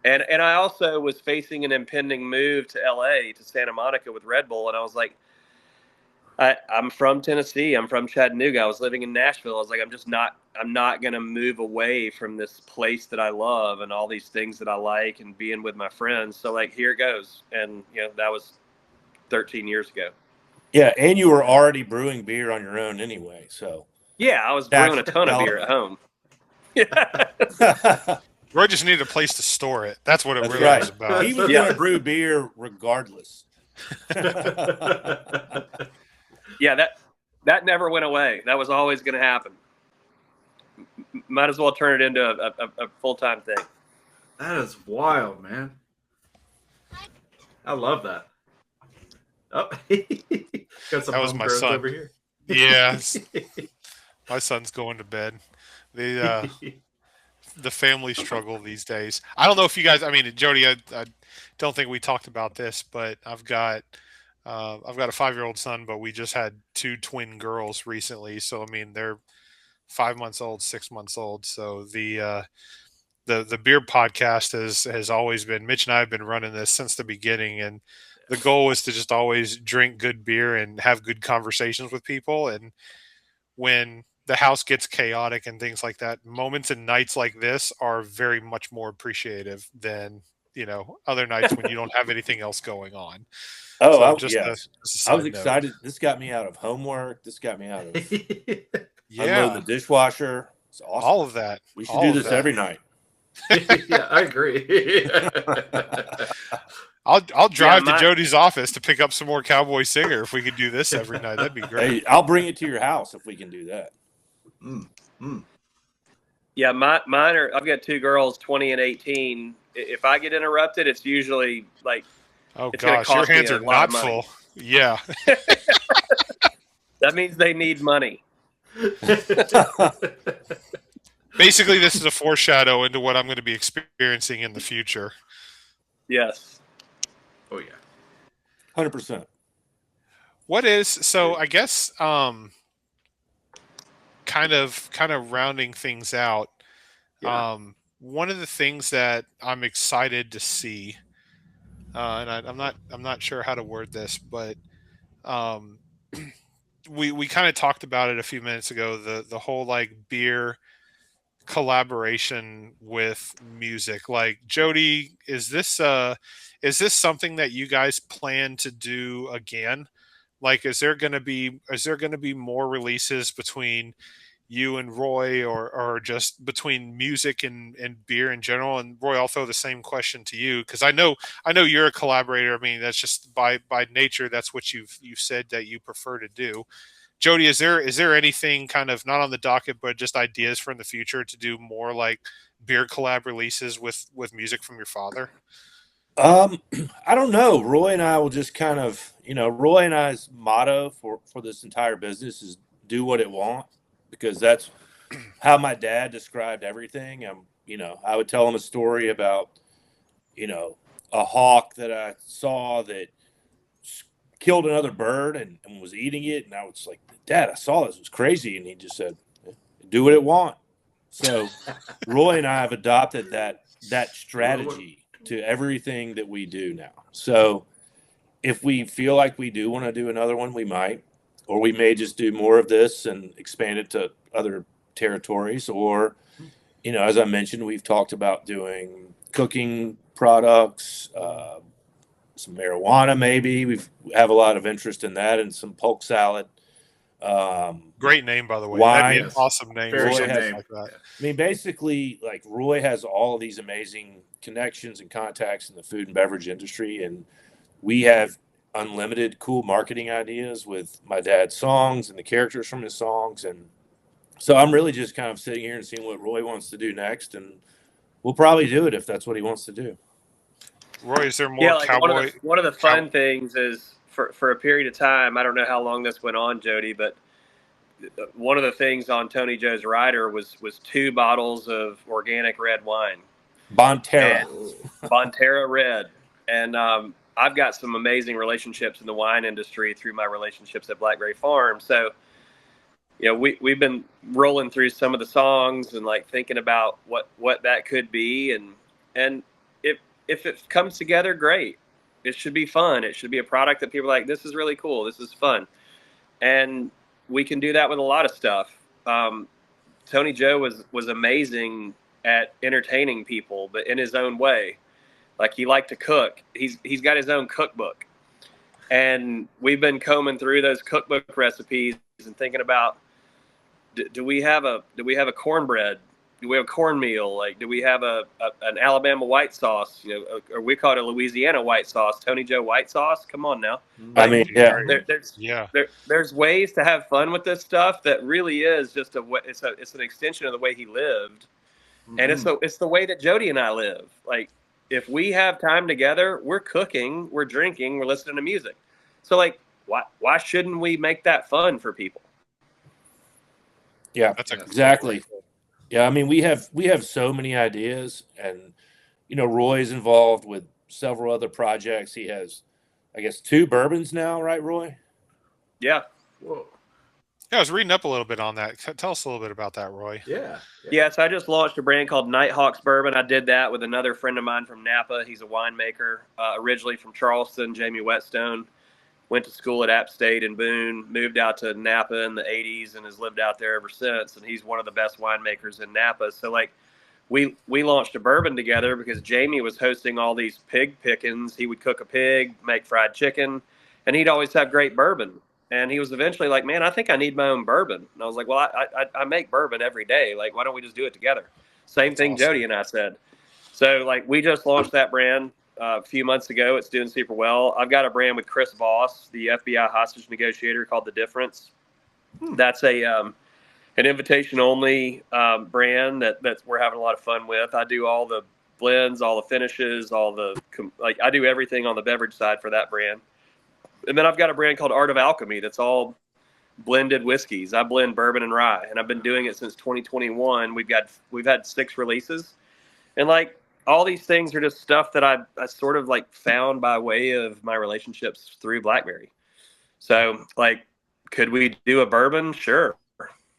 And I also was facing an impending move to LA, to Santa Monica with Red Bull. And I was like, I'm from Tennessee. I'm from Chattanooga. I was living in Nashville. I was like, I'm not going to move away from this place that I love and all these things that I like and being with my friends. So like, here it goes. And that was 13 years ago. Yeah. And you were already brewing beer on your own anyway. So yeah, I was brewing a ton of beer at home. Yeah. Roy just needed a place to store it. That's what it really was about. He was going to brew beer regardless. Yeah, that never went away. That was always going to happen. Might as well turn it into a full-time thing. That is wild, man. I love that. Oh, got some that was my son over here. Yeah, my son's going to bed. The family struggle these days. I don't know if you guys. I mean, Jody, I don't think we talked about this, but I've got a 5-year-old son, but we just had 2 twin girls recently. So I mean, they're 5 months old, 6 months old. So the beer podcast has always been. Mitch and I have been running this since the beginning, and the goal is to just always drink good beer and have good conversations with people. And when the house gets chaotic and things like that, moments and nights like this are very much more appreciative than other nights when you don't have anything else going on. Oh, I was excited. This got me out of homework. This got me out of unloading the dishwasher. It's awesome. All of that. We should do this every night. Yeah, I agree. I'll drive to Jody's office to pick up some more Cowboy Singer if we could do this every night. That'd be great. Hey, I'll bring it to your house if we can do that. Yeah, mine are. I've got 2 girls, 20 and 18. If I get interrupted, it's usually like, oh gosh, your hands are not full. Yeah. That means they need money. Basically, this is a foreshadow into what I'm going to be experiencing in the future. Yes. Oh yeah. 100%. So I guess kind of rounding things out. Yeah. One of the things that I'm excited to see, and I'm not sure how to word this, but we kind of talked about it a few minutes ago. The whole like beer collaboration with music. Like, Jody, is this something that you guys plan to do again? Like, is there going to be more releases between you and Roy, or just between music and beer in general? And Roy, I'll throw the same question to you, because I know you're a collaborator. I mean, that's just by nature, that's what you've said that you prefer to do. Jody, is there anything kind of not on the docket, but just ideas for in the future to do more like beer collab releases with music from your father? I don't know. Roy and I will just kind of, Roy and I's motto for this entire business is do what it want, because that's how my dad described everything. I would tell him a story about, a hawk that I saw that killed another bird and was eating it. And I was like, Dad, I saw this. It was crazy. And he just said, do what it want. So Roy and I have adopted that strategy to everything that we do now. So if we feel like we do want to do another one, we might, or we may just do more of this and expand it to other territories. Or, as I mentioned, we've talked about doing cooking products, some marijuana, maybe. We have a lot of interest in that, and some Polk Salad. Great name, by the way. Wine. That'd be an awesome name. Very Roy good has, name. Like that. I mean, basically, like, Roy has all of these amazing connections and contacts in the food and beverage industry, and we have unlimited cool marketing ideas with my dad's songs and the characters from his songs. And so I'm really just kind of sitting here and seeing what Roy wants to do next, and we'll probably do it if that's what he wants to do. Roy, is there more Cowboy? One of the fun things is for a period of time, I don't know how long this went on, Jody, but one of the things on Tony Joe's rider was 2 bottles of organic red wine. Bonterra Red. And I've got some amazing relationships in the wine industry through my relationships at Blackberry Farm. So we've been rolling through some of the songs and like thinking about what that could be, and if it comes together, great. It should be fun. It should be a product that people are like, this is really cool. This is fun, and we can do that with a lot of stuff. Tony Joe was amazing at entertaining people, but in his own way. Like, he liked to cook. He's got his own cookbook, and we've been combing through those cookbook recipes and thinking about, do we have a cornbread? Do we have a cornmeal? Like, do we have an Alabama white sauce? Or we call it a Louisiana white sauce, Tony Joe white sauce. Come on now. I mean, yeah. There's ways to have fun with this stuff that really is just it's an extension of the way he lived, and it's the way that Jody and I live. Like, if we have time together, we're cooking, we're drinking, we're listening to music. So like, why shouldn't we make that fun for people? Yeah, exactly. Yeah, I mean, we have so many ideas, and Roy's involved with several other projects. He has, I guess, 2 bourbons now, right, Roy? Yeah. Whoa. Yeah, I was reading up a little bit on that. Tell us a little bit about that, Roy. Yeah, so I just launched a brand called Nighthawks Bourbon. I did that with another friend of mine from Napa. He's a winemaker, originally from Charleston, Jamie Whetstone. Went to school at App State in Boone, moved out to Napa in the 80s and has lived out there ever since. And he's one of the best winemakers in Napa. So like, we launched a bourbon together because Jamie was hosting all these pig pickings. He would cook a pig, make fried chicken, and he'd always have great bourbon. And he was eventually like, man, I think I need my own bourbon. And I was like, well, I make bourbon every day. Like, why don't we just do it together? Same thing awesome. Jody and I said. So like, we just launched that brand a few months ago. It's doing super well. I've got a brand with Chris Voss, the FBI hostage negotiator, called The Difference. That's an invitation only brand that we're having a lot of fun with. I do all the blends, all the finishes, I do everything on the beverage side for that brand. And then I've got a brand called Art of Alchemy that's all blended whiskeys. I blend bourbon and rye, and I've been doing it since 2021. We've had 6 releases, and like, all these things are just stuff that I sort of like found by way of my relationships through Blackberry. So like, could we do a bourbon? Sure.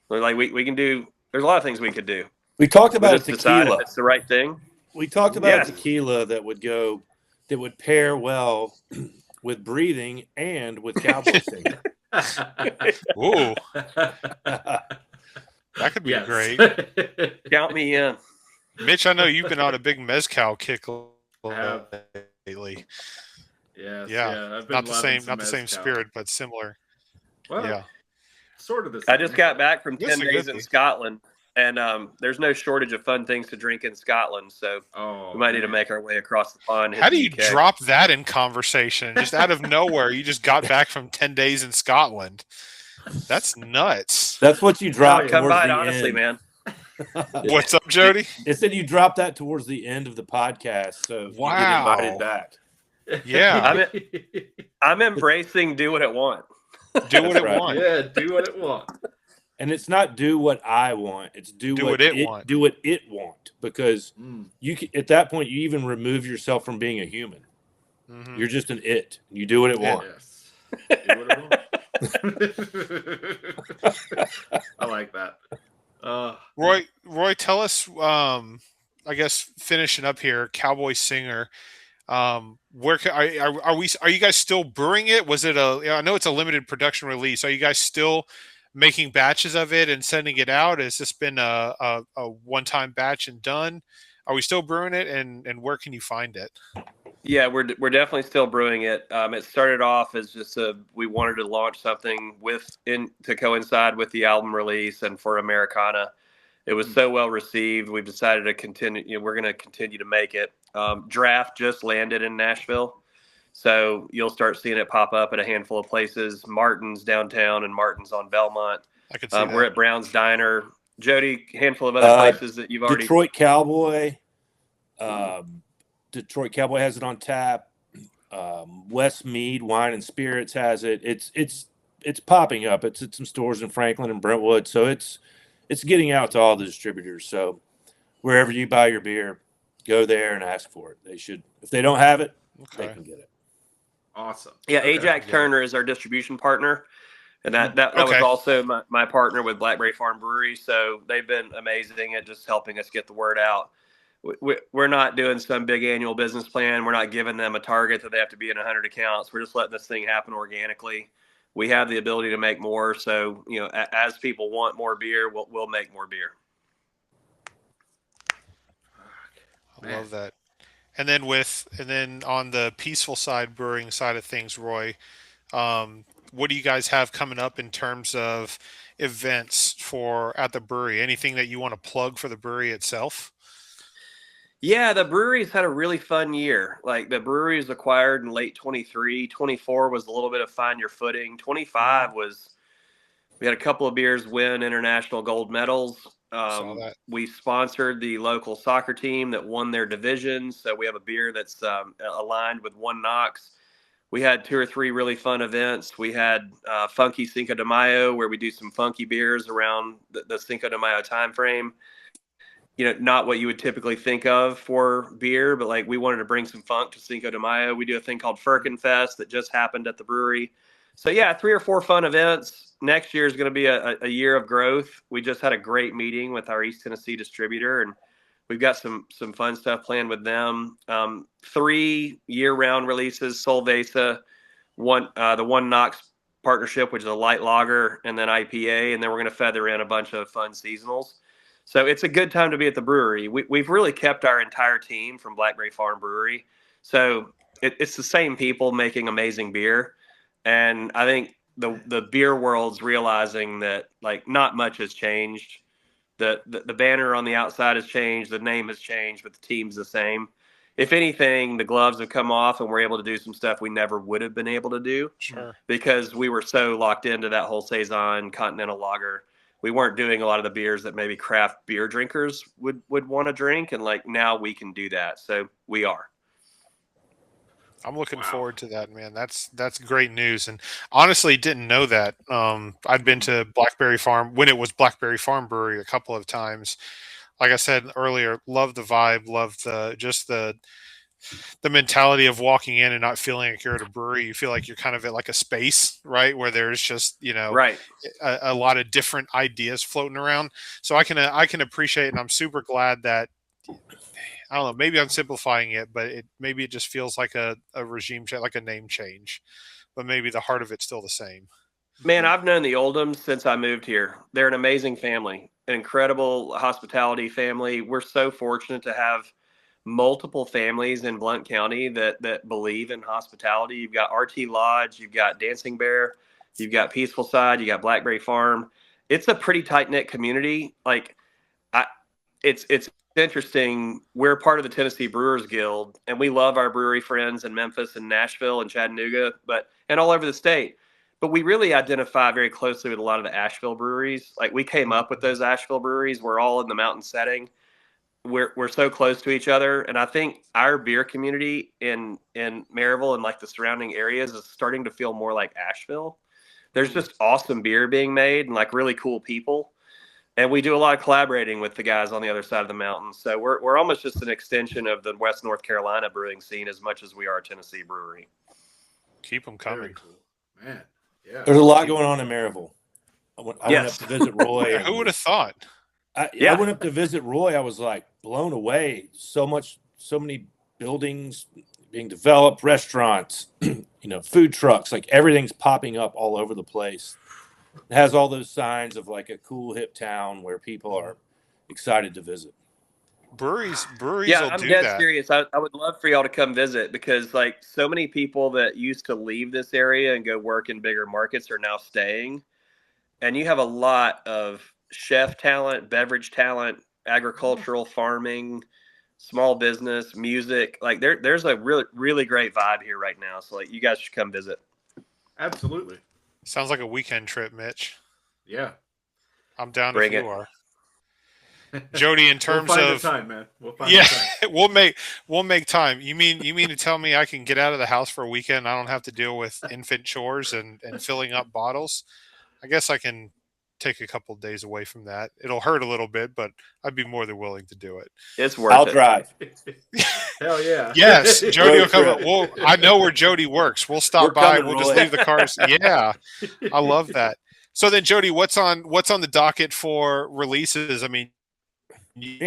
Like, we can do. There's a lot of things we could do. We talked about a tequila. Decide if it's the right thing. We talked about a tequila that would pair well with breathing and with Cowboy singing. Ooh, that could be great. Count me in. Mitch, I know you've been on a big mezcal kick lately. Yes, yeah. I've been not the same mezcal. spirit, but similar. Well, yeah, sort of the same. I just got back from 10 days in Scotland, and there's no shortage of fun things to drink in Scotland. So we might need to make our way across the pond. How do you drop that in conversation? Just out of nowhere, you just got back from 10 days in Scotland. That's nuts. That's what you dropped. Come by it, end. honestly, man. What's up, Jody? It said you dropped that towards the end of the podcast, so wow, you get invited back. Yeah, I'm embracing do what it want. Do what it want. Yeah, do what it want. And it's not do what I want; it's do what it want. Do what it want, because you can, at that point you even remove yourself from being a human. Mm-hmm. You're just an it. You do what it wants. Yes. Do what it wants. I like that. Roy, tell us. I guess finishing up here, Cowboy Singer. Where are you guys still brewing it? Was it I know it's a limited production release. Are you guys still making batches of it and sending it out? Has this been a one-time batch and done? Are we still brewing it, and where can you find it? Yeah, we're definitely still brewing it. It started off as just we wanted to launch something to coincide with the album release and for Americana. It was so well received. We've decided to continue. We're going to continue to make it. Draft just landed in Nashville, so you'll start seeing it pop up at a handful of places. Martin's downtown and Martin's on Belmont. I could see we're at Brown's Diner. Jody, handful of other places that you've already. Detroit Cowboy. Detroit Cowboy has it on tap. Westmead Wine and Spirits has it. It's popping up. It's at some stores in Franklin and Brentwood. So it's getting out to all the distributors. So wherever you buy your beer, go there and ask for it. They should. If they don't have it, they can get it. Awesome. Yeah, Ajax Turner is our distribution partner. And that was Okay. also my partner with Blackberry Farm Brewery. So they've been amazing at just helping us get the word out. We're not doing some big annual business plan. We're not giving them a target that they have to be in 100 accounts. We're just letting this thing happen organically. We have the ability to make more. So, as people want more beer, we'll make more beer. I love that. And then on the Peaceful Side Brewing side of things, Roy, what do you guys have coming up in terms of events at the brewery? Anything that you want to plug for the brewery itself? Yeah, the brewery's had a really fun year. Like, the brewery was acquired in late 23. 24 was a little bit of find your footing. 25 was, we had a couple of beers win international gold medals. Saw that. We sponsored the local soccer team that won their division. So we have a beer that's aligned with One Knox. We had 2 or 3 really fun events. We had Funky Cinco de Mayo, where we do some funky beers around the Cinco de Mayo timeframe. Not what you would typically think of for beer, but like, we wanted to bring some funk to Cinco de Mayo. We do a thing called Firkin Fest that just happened at the brewery. So yeah, 3 or 4 fun events. Next year is going to be a year of growth. We just had a great meeting with our East Tennessee distributor, and we've got some fun stuff planned with them. 3 year-round releases: Solvesa, the One Knox partnership, which is a light lager, and then IPA, and then we're going to feather in a bunch of fun seasonals. So it's a good time to be at the brewery. We've really kept our entire team from Blackberry Farm Brewery. So it's the same people making amazing beer. And I think the beer world's realizing that, like, not much has changed. The banner on the outside has changed. The name has changed, but the team's the same. If anything, the gloves have come off and we're able to do some stuff we never would have been able to do. Sure. Because we were so locked into that whole Saison Continental Lager. We weren't doing a lot of the beers that maybe craft beer drinkers would want to drink. And like, now we can do that. So we are. I'm looking forward to that, man. That's great news. And honestly, didn't know that. I'd been to Blackberry Farm when it was Blackberry Farm Brewery a couple of times. Like I said earlier, love the vibe, love the mentality of walking in and not feeling like you're at a brewery. You feel like you're kind of at like a space, right, where there's just Right. a lot of different ideas floating around. So I can appreciate, and I'm super glad that, I don't know, maybe I'm simplifying it, but maybe it just feels like a regime change, like a name change, but maybe the heart of it's still the same. Man, I've known the Oldhams since I moved here. They're an amazing family, an incredible hospitality family. We're so fortunate to have multiple families in Blount County that believe in hospitality. You've got RT Lodge, you've got Dancing Bear, you've got Peaceful Side, you got Blackberry Farm. It's a pretty tight-knit community. Like, it's interesting. We're part of the Tennessee Brewers Guild, and we love our brewery friends in Memphis and Nashville and Chattanooga, and all over the state. But we really identify very closely with a lot of the Asheville breweries. Like, we came up with those Asheville breweries. We're all in the mountain setting. We're so close to each other, and I think our beer community in Maryville and like the surrounding areas is starting to feel more like Asheville. There's just awesome beer being made and like really cool people, and we do a lot of collaborating with the guys on the other side of the mountain. So we're almost just an extension of the West North Carolina brewing scene as much as we are a Tennessee brewery. Keep them coming. Very cool. Man, yeah. There's a lot going on in Maryville. I went up to visit Roy. Yeah, who would have thought? I went up to visit Roy. I was like blown away. So many buildings being developed, restaurants, food trucks, like everything's popping up all over the place. It has all those signs of like a cool hip town where people are excited to visit. Breweries Yeah, will I'm do dead that. serious. I would love for y'all to come visit, because like, so many people that used to leave this area and go work in bigger markets are now staying. And you have a lot of chef talent, beverage talent, agricultural, farming, small business, music. Like, there's a really, really great vibe here right now. So like, you guys should come visit. Absolutely. Sounds like a weekend trip, Mitch. Yeah. I'm down Bring if it. you are. Jody, in terms we'll find of the time, man. We'll find the time. we'll make time. You mean to tell me I can get out of the house for a weekend? I don't have to deal with infant chores and filling up bottles. I guess I can take a couple of days away from that. It'll hurt a little bit, but I'd be more than willing to do it. It's worth I'll it. drive. Hell yeah. Yes, Jody will come. Road trip. Well, I know where Jody works. We'll stop We're by. coming, We'll just Roy. leave the cars. Yeah, I love that. So then, Jody, what's on the docket for releases? I mean, you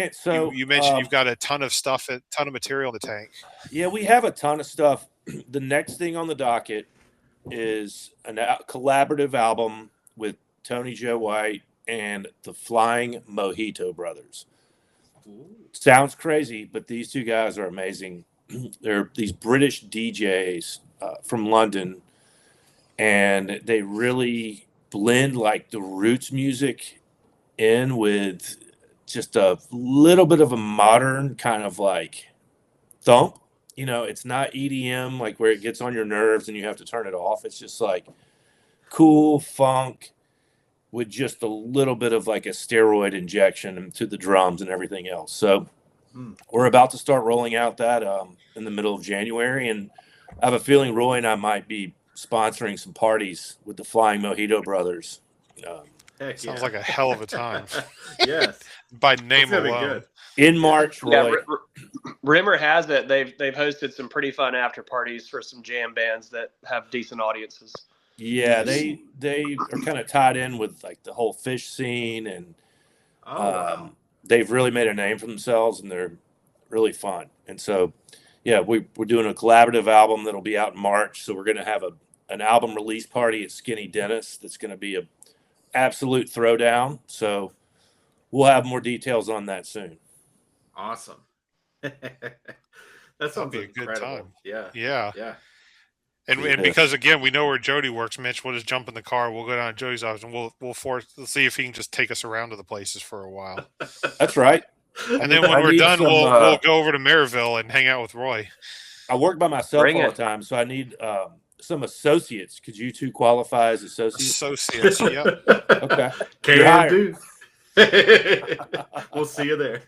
mentioned you've got a ton of stuff, a ton of material in the tank. Yeah, we have a ton of stuff. The next thing on the docket is a collaborative album with Tony Joe White and the Flying Mojito Brothers. Sounds crazy, but these two guys are amazing. They're these British DJs from London, and they really blend like the roots music in with just a little bit of a modern kind of like thump. You know, it's not EDM like where it gets on your nerves and you have to turn it off. It's just like cool funk with just a little bit of like a steroid injection to the drums and everything else. So we're about to start rolling out that in the middle of January. And I have a feeling Roy and I might be sponsoring some parties with the Flying Mojito Brothers. Sounds like a hell of a time. Yes. By name It's gonna be alone. good. In March, Roy. Yeah, Rimmer has it. They've hosted some pretty fun after parties for some jam bands that have decent audiences. Yeah, they are kind of tied in with like the whole fish scene, and Wow. they've really made a name for themselves, and they're really fun. And so, yeah, we're doing a collaborative album that'll be out in March. So we're going to have an album release party at Skinny Dennis. That's going to be a absolute throwdown. So we'll have more details on that soon. Awesome. That sounds be a good incredible. time. Yeah. Yeah. Yeah. And because again we know where Jody works, Mitch, we'll just jump in the car. We'll go down to Jody's office and we'll see if he can just take us around to the places for a while. That's right. And then when we're done, we'll go over to Maryville and hang out with Roy. I work by myself Bring all it. the time, so I need some associates. Could you two qualify as associates? Associates, yep. Okay. You're Can hired. do. We'll see you there.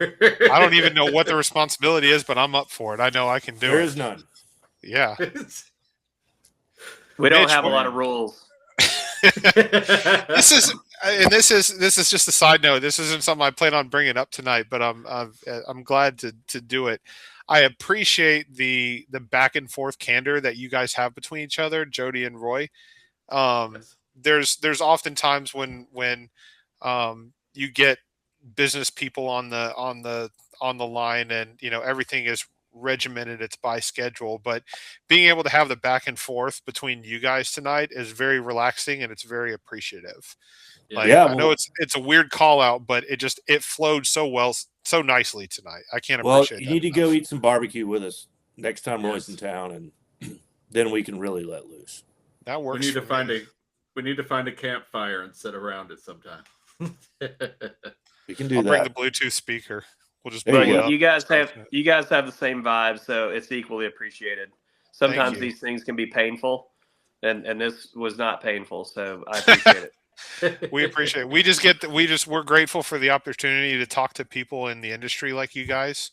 I don't even know what the responsibility is, but I'm up for it. I know I can do There it. is none. Yeah. We don't Mitch, have a what- lot of rules. This is just a side note. This isn't something I plan on bringing up tonight, but I'm glad to do it. I appreciate the back and forth candor that you guys have between each other, Jody and Roy. There's often times when you get business people on the line, and you know everything is regimented, it's by schedule, but being able to have the back and forth between you guys tonight is very relaxing and it's very appreciative. Like, Yeah, I know it's a weird call out, but it flowed so well, so nicely tonight. I can't Well, appreciate you that need to enough. go eat some barbecue with us next time Roy's in Yes. town, and then we can really let loose. That We works. need to for find me. we need to find a campfire and sit around it sometime. We can do I'll that. bring the Bluetooth speaker. We'll just There bring you it go. up. You guys have the same vibe, so it's equally appreciated. Sometimes you. these things can be painful, and this was not painful, so I appreciate it. We appreciate it. We're grateful for the opportunity to talk to people in the industry like you guys.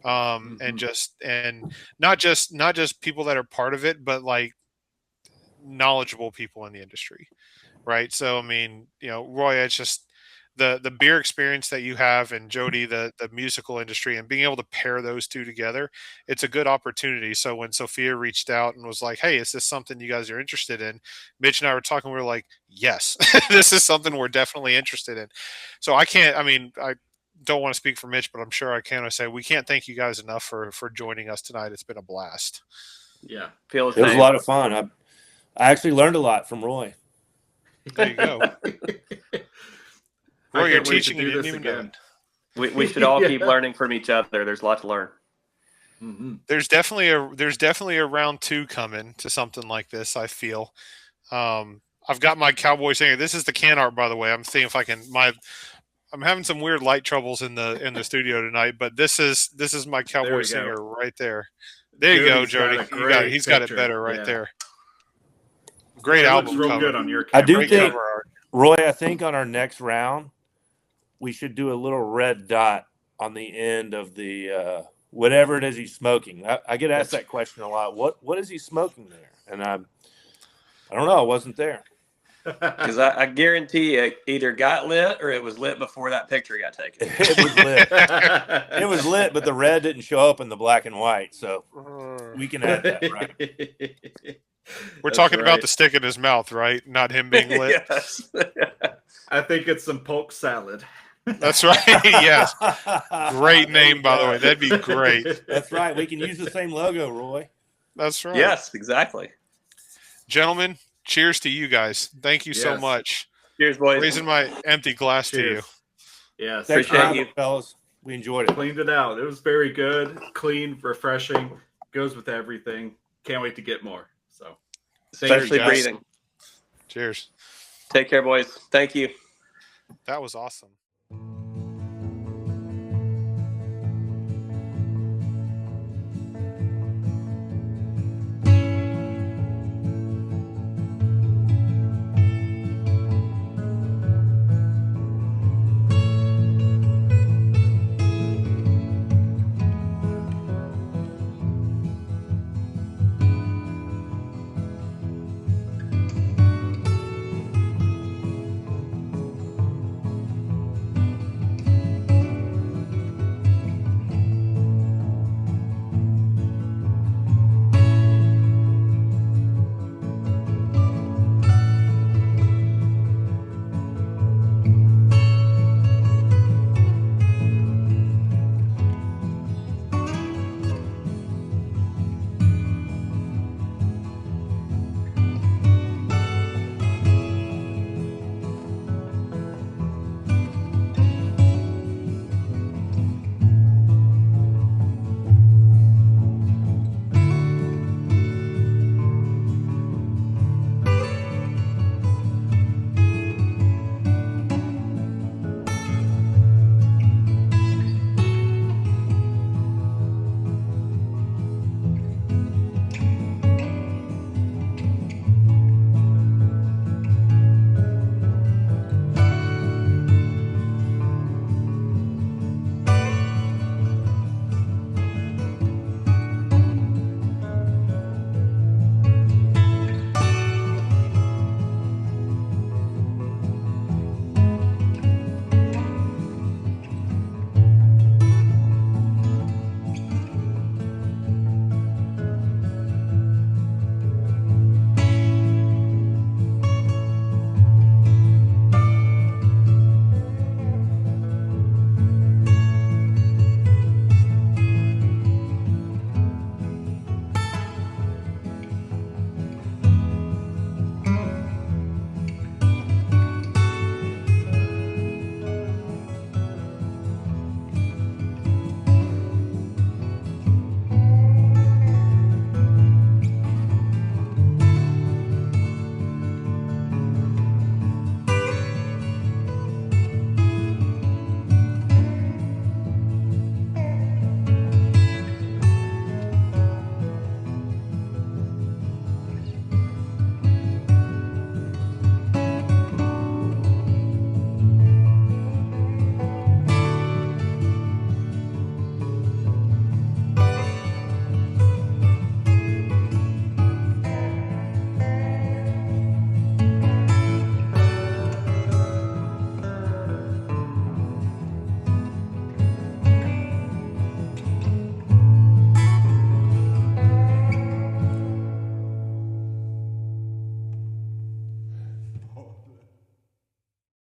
And not just people that are part of it, but like knowledgeable people in the industry. Right. So, I mean, you know, Roy, it's just the beer experience that you have, and Jody, the musical industry, and being able to pair those two together, it's a good opportunity. So when Sophia reached out and was like, hey, is this something you guys are interested in? Mitch and I were talking, we were like, yes, this is something we're definitely interested in. So I don't want to speak for Mitch, but I'm sure I can. I say we can't thank you guys enough for joining us tonight. It's been a blast. Yeah. Feel the It was a same. lot of fun. I actually learned a lot from Roy. There you go. I Roy, you're can't wait to teaching. do You didn't this even know again. it. We should all Yeah. keep learning from each other. There's a lot to learn. Mm-hmm. There's definitely a round 2 coming to something like this. I feel. I've got my Cowboy singer. This is the can art, by the way. I'm seeing if I can. I'm having some weird light troubles in the studio tonight, but this is my There Cowboy we singer go. right there. There you go, Jody's got Jody. a great He's got it picture. better right Yeah. there. Great It album looks real cover. good on your I camera. do Great think- cover art. Roy, I think on our next round, we should do a little red dot on the end of the whatever it is he's smoking. I get asked that question a lot. What is he smoking there? And I don't know. I wasn't there. Because I guarantee it either got lit or it was lit before that picture got taken. It was lit. It was lit, but the red didn't show up in the black and white, so we can add that, right? We're talking about the stick in his mouth, right? Not him being lit. Yes. I think it's some Polk Salad. That's right. Yes. Great name, by the way. That'd be great. That's right. We can use the same logo, Roy. That's right. Yes, exactly. Gentlemen, cheers to you guys. Thank you so Yes. much. Cheers, boys. Raising my empty glass to you. Cheers. Yes. Thanks for Appreciate having you. us, fellas. We enjoyed it. Cleaned it out. It was very good, clean, refreshing. Goes with everything. Can't wait to get more. So, Especially guys. breathing. Cheers. Take care, boys. Thank you. That was awesome.